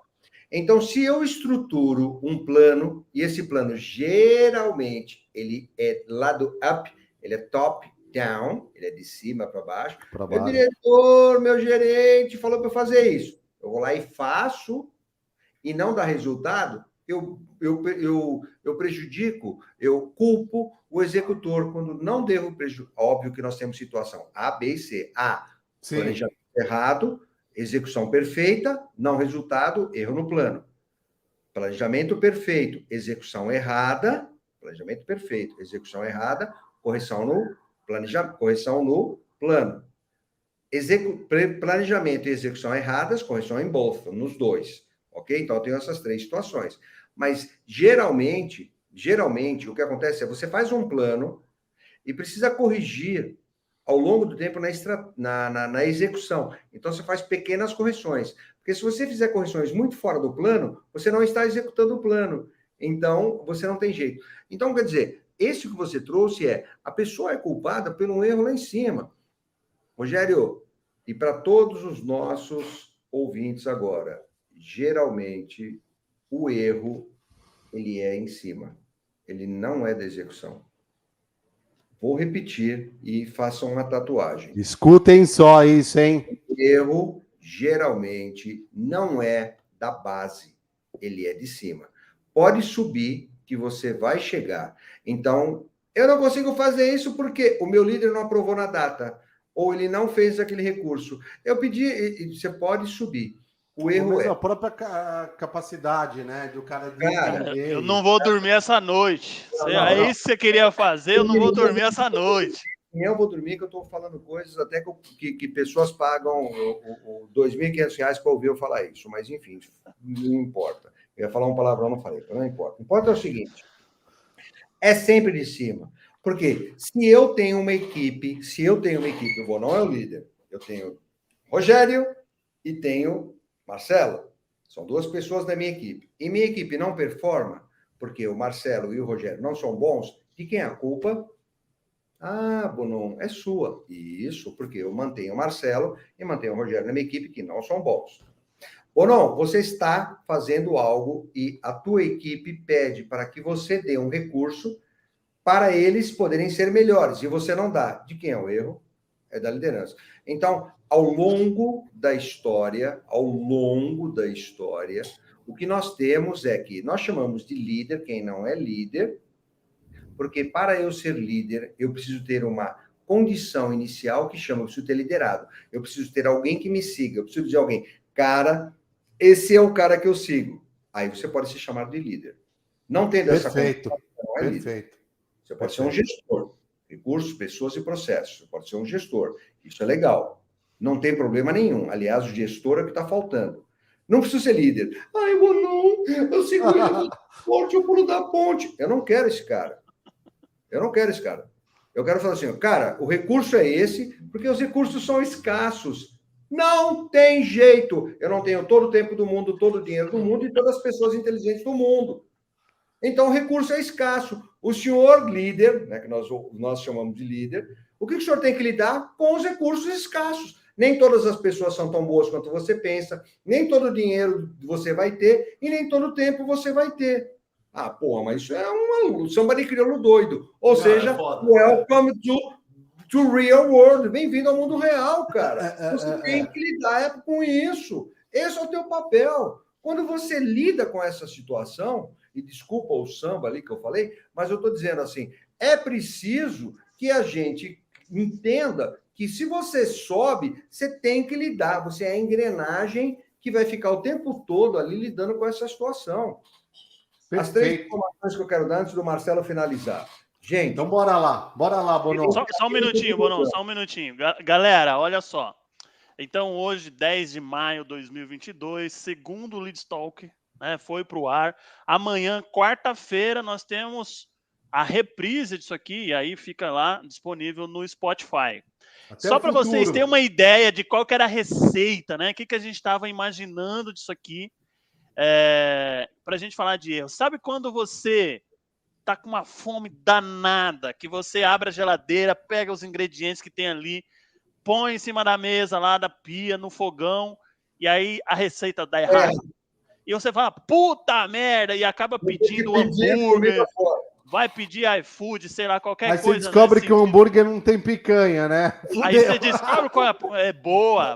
Então, se eu estruturo um plano, e esse plano geralmente ele é lado up, ele é top down, ele é de cima para baixo. Meu diretor, meu gerente falou para eu fazer isso. Eu vou lá e faço, e não dá resultado, eu prejudico, eu culpo o executor quando não devo prejudicar. Óbvio que nós temos situação A, B e C. Planejamento errado, execução perfeita, não resultado, erro no plano. Planejamento perfeito, execução errada, planejamento perfeito, execução errada, correção no planejamento, correção no plano. Planejamento e execução erradas, correção em both, nos dois. Ok? Então, eu tenho essas 3 situações. Mas, geralmente, o que acontece é você faz um plano e precisa corrigir ao longo do tempo na execução. Então, você faz pequenas correções. Porque se você fizer correções muito fora do plano, você não está executando o plano. Então, você não tem jeito. Então, quer dizer, esse que você trouxe a pessoa é culpada pelo erro lá em cima. Rogério, e para todos os nossos ouvintes agora, geralmente, o erro, ele é em cima. Ele não é da execução. Vou repetir e façam uma tatuagem. Escutem só isso, hein? O erro, geralmente, não é da base. Ele é de cima. Pode subir que você vai chegar. Então, eu não consigo fazer isso porque o meu líder não aprovou na data. Ou ele não fez aquele recurso. Eu pedi, você pode subir. O erro a própria capacidade, né, do cara... Eu não vou dormir essa noite. É isso que você queria fazer, eu não vou dormir essa noite. Eu vou dormir, que eu estou falando coisas até que pessoas pagam R$2.500 para ouvir eu falar isso. Mas, enfim, não importa. Eu ia falar um palavrão, não falei. Não importa. O importa é o seguinte. É sempre de cima. Porque se eu tenho uma equipe, o Bonon é o líder. Eu tenho Rogério e tenho Marcelo. São 2 pessoas da minha equipe. E minha equipe não performa porque o Marcelo e o Rogério não são bons. De quem é a culpa? Bonon, é sua. Isso, porque eu mantenho o Marcelo e mantenho o Rogério na minha equipe que não são bons. Bonon, você está fazendo algo e a tua equipe pede para que você dê um recurso para eles poderem ser melhores, e você não dá. De quem é o erro? É da liderança. Então, ao longo da história, o que nós temos é que nós chamamos de líder quem não é líder, porque para eu ser líder, eu preciso ter uma condição inicial que chama, eu preciso ter liderado. Eu preciso ter alguém que me siga, eu preciso de alguém. Cara, esse é o cara que eu sigo. Aí você pode se chamar de líder. Não tendo essa condição, não é líder. Você pode ser um gestor. Recursos, pessoas e processos. Você pode ser um gestor. Isso é legal. Não tem problema nenhum. Aliás, o gestor é o que está faltando. Não precisa ser líder. Ai, não, eu sigo ele forte, eu pulo da ponte. Eu não quero esse cara. Eu quero falar assim, cara, o recurso é esse, porque os recursos são escassos. Não tem jeito. Eu não tenho todo o tempo do mundo, todo o dinheiro do mundo e todas as pessoas inteligentes do mundo. Então, o recurso é escasso. O senhor líder, né, que nós chamamos de líder, o que o senhor tem que lidar com os recursos escassos? Nem todas as pessoas são tão boas quanto você pensa, nem todo o dinheiro você vai ter e nem todo o tempo você vai ter. Ah, porra, mas isso é um samba de crioulo doido. Ou seja, welcome to real world. Bem-vindo ao mundo real, cara. Você tem que lidar com isso. Esse é o teu papel. Quando você lida com essa situação, e desculpa o samba ali que eu falei, mas eu estou dizendo assim, é preciso que a gente entenda que se você sobe, você tem que lidar, você é a engrenagem que vai ficar o tempo todo ali lidando com essa situação. Perfeito. As 3 informações que eu quero dar antes do Marcelo finalizar. Gente... Então, bora lá, Bonon. Só um minutinho, Bonon, só um minutinho. Galera, olha só. Então, hoje, 10 de maio de 2022, segundo o Lead Talk, né, foi para o ar. Amanhã, quarta-feira, nós temos a reprise disso aqui, e aí fica lá disponível no Spotify. Até só para vocês terem uma ideia de qual que era a receita, né? O que a gente estava imaginando disso aqui, para a gente falar de erro. Sabe quando você tá com uma fome danada, que você abre a geladeira, pega os ingredientes que tem ali, põe em cima da mesa lá, da pia, no fogão, e aí a receita dá errado. E você fala, puta merda, e acaba pedindo hambúrguer, vai pedir iFood, sei lá, qualquer coisa. Aí você descobre que o hambúrguer não tem picanha, né? Aí você descobre qual é boa.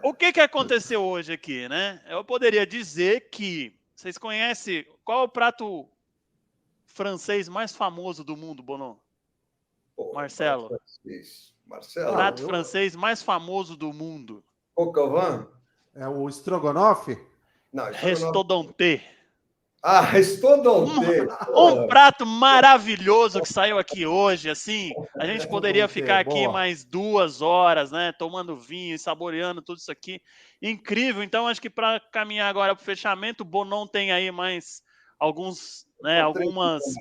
O que aconteceu hoje aqui, né? Eu poderia dizer que, vocês conhecem, qual é o prato francês mais famoso do mundo, Bonon? Marcelo. Prato francês mais famoso do mundo. Cocovan? É o estrogonofe? Não, Restaudanté. Ah, Restaudanté. Um prato maravilhoso que saiu aqui hoje, assim, a gente poderia ficar aqui mais 2 horas, né, tomando vinho e saboreando tudo isso aqui. Incrível. Então, acho que para caminhar agora para o fechamento, o Bonon tem aí mais algumas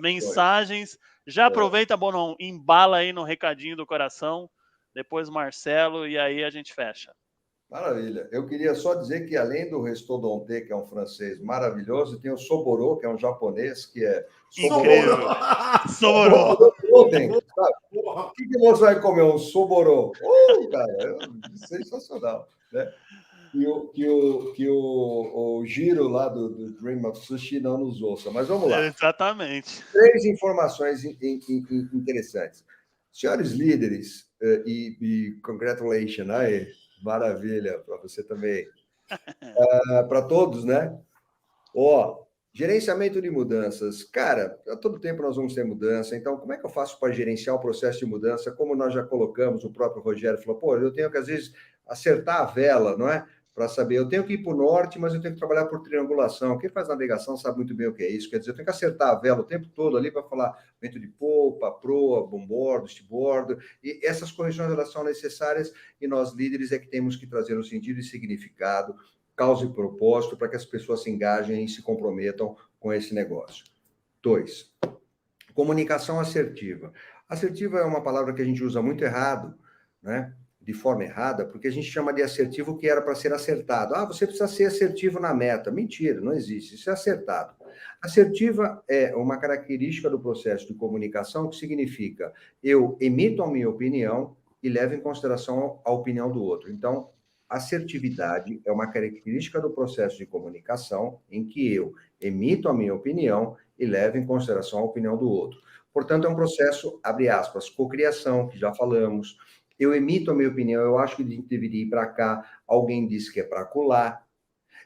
mensagens. Já aproveita, Bonon, embala aí no recadinho do coração, depois Marcelo, e aí a gente fecha. Maravilha. Eu queria só dizer que, além do Restaudanté, que é um francês maravilhoso, tem o Soborô, que é um japonês, que é... Incrível! Soborô! O que você vai comer? Um Soborô? Cara, sensacional, né? Que o Giro lá do Dream of Sushi não nos ouça. Mas vamos lá. Exatamente. 3 informações interessantes. Senhores líderes, e congratulations, aí, maravilha, para você também. Para todos, né? Gerenciamento de mudanças. Cara, a todo tempo nós vamos ter mudança, então como é que eu faço para gerenciar o processo de mudança? Como nós já colocamos, o próprio Rogério falou, eu tenho que, às vezes, acertar a vela, não é? Para saber, eu tenho que ir para o norte, mas eu tenho que trabalhar por triangulação. Quem faz navegação sabe muito bem o que é isso. Quer dizer, eu tenho que acertar a vela o tempo todo ali para falar vento de popa, proa, bombordo, estibordo. E essas correções elas são necessárias e nós, líderes, é que temos que trazer o sentido e significado, causa e propósito para que as pessoas se engajem e se comprometam com esse negócio. 2. Comunicação assertiva. Assertiva é uma palavra que a gente usa muito errado, né? De forma errada, porque a gente chama de assertivo o que era para ser acertado. Você precisa ser assertivo na meta. Mentira, não existe. Isso é acertado. Assertiva é uma característica do processo de comunicação que significa eu emito a minha opinião e levo em consideração a opinião do outro. Então, assertividade é uma característica do processo de comunicação em que eu emito a minha opinião e levo em consideração a opinião do outro. Portanto, é um processo, abre aspas, cocriação, que já falamos, eu emito a minha opinião, eu acho que a gente deveria ir para cá, alguém disse que é para colar.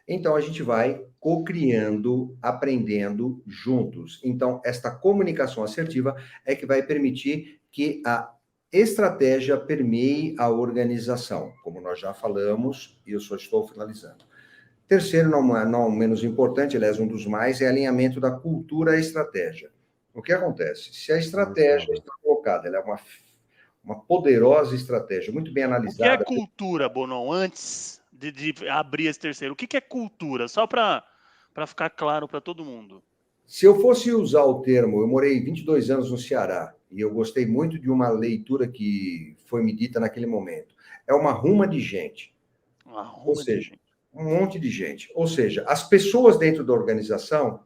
Então, a gente vai co-criando, aprendendo juntos. Então, esta comunicação assertiva é que vai permitir que a estratégia permeie a organização, como nós já falamos, e eu só estou finalizando. Terceiro, não menos importante, aliás, um dos mais, é alinhamento da cultura à estratégia. O que acontece? Se a estratégia está colocada, ela é uma poderosa estratégia, muito bem analisada. O que é cultura, Bonon, antes de abrir esse terceiro? O que é cultura? Só para ficar claro para todo mundo. Se eu fosse usar o termo, eu morei 22 anos no Ceará, e eu gostei muito de uma leitura que foi me dita naquele momento. É uma ruma de gente. Ou seja, um monte de gente. Ou seja, as pessoas dentro da organização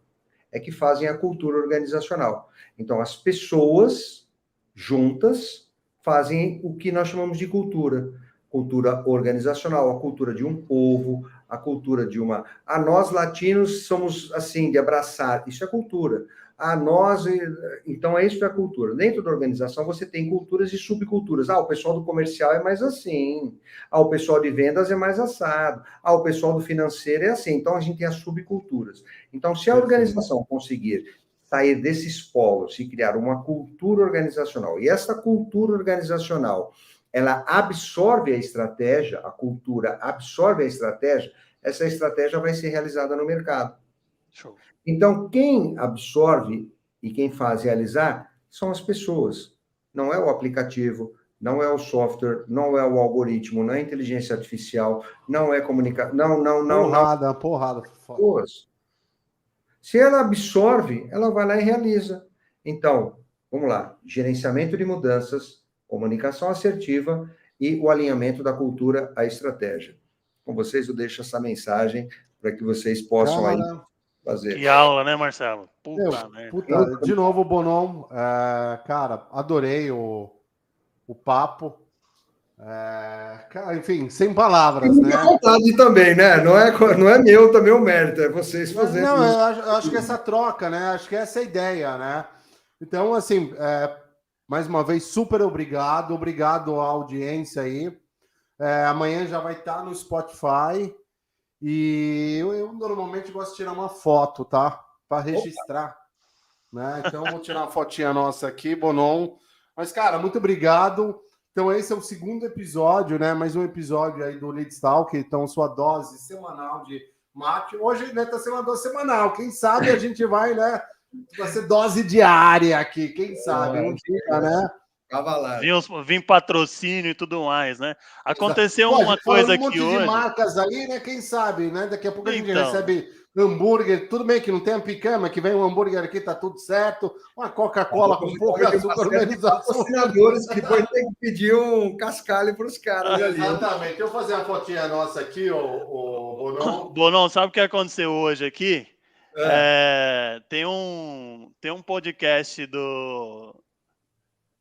é que fazem a cultura organizacional. Então, as pessoas juntas fazem o que nós chamamos de cultura. Cultura organizacional, a cultura de um povo, a cultura de uma... nós latinos somos assim, de abraçar, isso é cultura. Nós... Então, isso é cultura. Dentro da organização, você tem culturas e subculturas. O pessoal do comercial é mais assim. O pessoal de vendas é mais assado. O pessoal do financeiro é assim. Então, a gente tem as subculturas. Então, se a organização conseguir sair desses polos e criar uma cultura organizacional, e essa cultura organizacional ela absorve a estratégia, a cultura absorve a estratégia, essa estratégia vai ser realizada no mercado. Show. Então, quem absorve e quem faz realizar são as pessoas. Não é o aplicativo, não é o software, não é o algoritmo, não é a inteligência artificial, não é comunicação, Porrada. Pessoas. Se ela absorve, ela vai lá e realiza. Então, vamos lá, gerenciamento de mudanças, comunicação assertiva e o alinhamento da cultura à estratégia. Com vocês, eu deixo essa mensagem para que vocês possam aí fazer. Que aula, né, Marcelo? Puta, de novo, Bonon, cara, adorei o papo. Cara, enfim, sem palavras, né? Vontade também, né? Não é meu também o mérito, é vocês fazendo. Não, eu acho que essa troca, né? Acho que essa é a ideia, né? Então, assim, mais uma vez, super obrigado. Obrigado à audiência aí. Amanhã já vai estar no Spotify. E eu normalmente gosto de tirar uma foto, tá? Para registrar. Né? Então, eu vou tirar uma fotinha nossa aqui, Bonon. Mas, cara, muito obrigado. Então, esse é o segundo episódio, né? Mais um episódio aí do Lead Talk. Então, sua dose semanal de mate. Hoje, né, tá sendo uma dose semanal. Quem sabe a gente vai, né? Vai ser dose diária aqui. Quem sabe? Um dia, né? Vim patrocínio e tudo mais, né? Aconteceu uma coisa aqui hoje. Um monte de marcas aí, né? Quem sabe, né? Daqui a pouco a gente recebe hambúrguer. Tudo bem que não tem a picama, que vem um hambúrguer aqui, tá tudo certo. Uma Coca-Cola com pouco açúcar. Patrocinadores que vão ter que pedir um cascalho para os caras ali. Exatamente. Deixa eu fazer a fotinha nossa aqui, o Bonon. Bonon, sabe o que aconteceu hoje aqui? Tem um podcast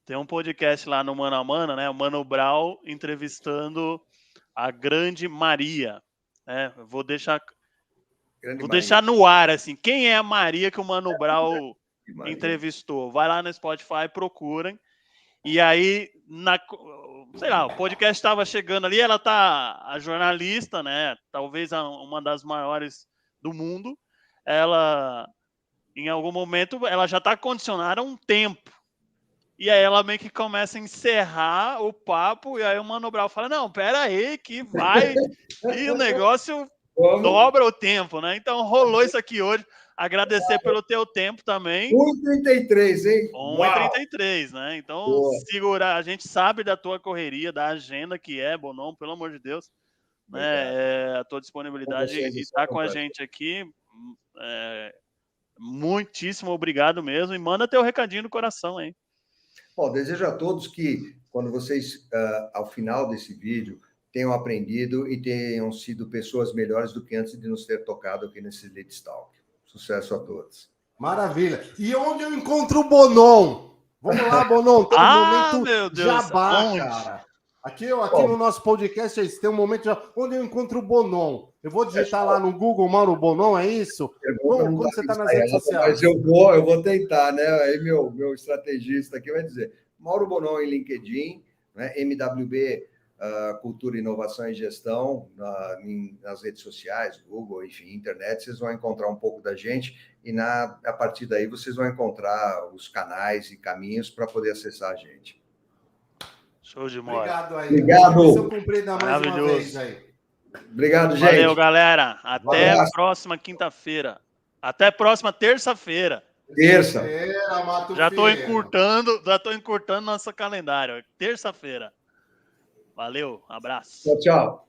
Tem um podcast lá no Mano a Mano, né? O Mano Brown entrevistando a grande Maria. Né? Vou deixar no ar, assim. Quem é a Maria que o Mano Brown entrevistou? Vai lá no Spotify, procurem. E aí, sei lá, o podcast estava chegando ali, a jornalista, né? Talvez uma das maiores do mundo. Ela, em algum momento, ela já está condicionada há um tempo. E aí ela meio que começa a encerrar o papo, e aí o Mano Brown fala, não, pera aí, que vai, e o negócio dobra o tempo, né? Então rolou isso aqui hoje. Agradecer pelo teu tempo também. 1h33, hein? 1h33, né? Então, segura, a gente sabe da tua correria, da agenda que é, Bonon, pelo amor de Deus, né? A tua disponibilidade de estar com a gente aqui. Muitíssimo obrigado mesmo, e manda teu recadinho do coração aí. Bom, desejo a todos que, quando vocês, ao final desse vídeo, tenham aprendido e tenham sido pessoas melhores do que antes de nos ter tocado aqui nesse Lead Talk. Sucesso a todos. Maravilha. E onde eu encontro o Bonon? Vamos lá, Bonon. Tem um momento meu Deus, jabá, cara. Aqui no nosso podcast, tem um momento onde eu encontro o Bonon. Eu vou digitar lá no Google, Mauro Bonon, é isso? Como você está nas redes sociais? Mas eu vou tentar, né? Aí meu estrategista aqui vai dizer, Mauro Bonon em LinkedIn, né? MWB Cultura, Inovação e Gestão, nas redes sociais, Google, enfim, internet, vocês vão encontrar um pouco da gente e a partir daí vocês vão encontrar os canais e caminhos para poder acessar a gente. Show de bola. Obrigado aí. Obrigado. Missão cumprida mais uma Maravilhoso. vez aí. Obrigado, gente. Valeu, galera. Até Um a próxima quinta-feira. Até a próxima terça-feira. Terça. Já estou encurtando nosso calendário. Terça-feira. Valeu, abraço. Tchau, tchau.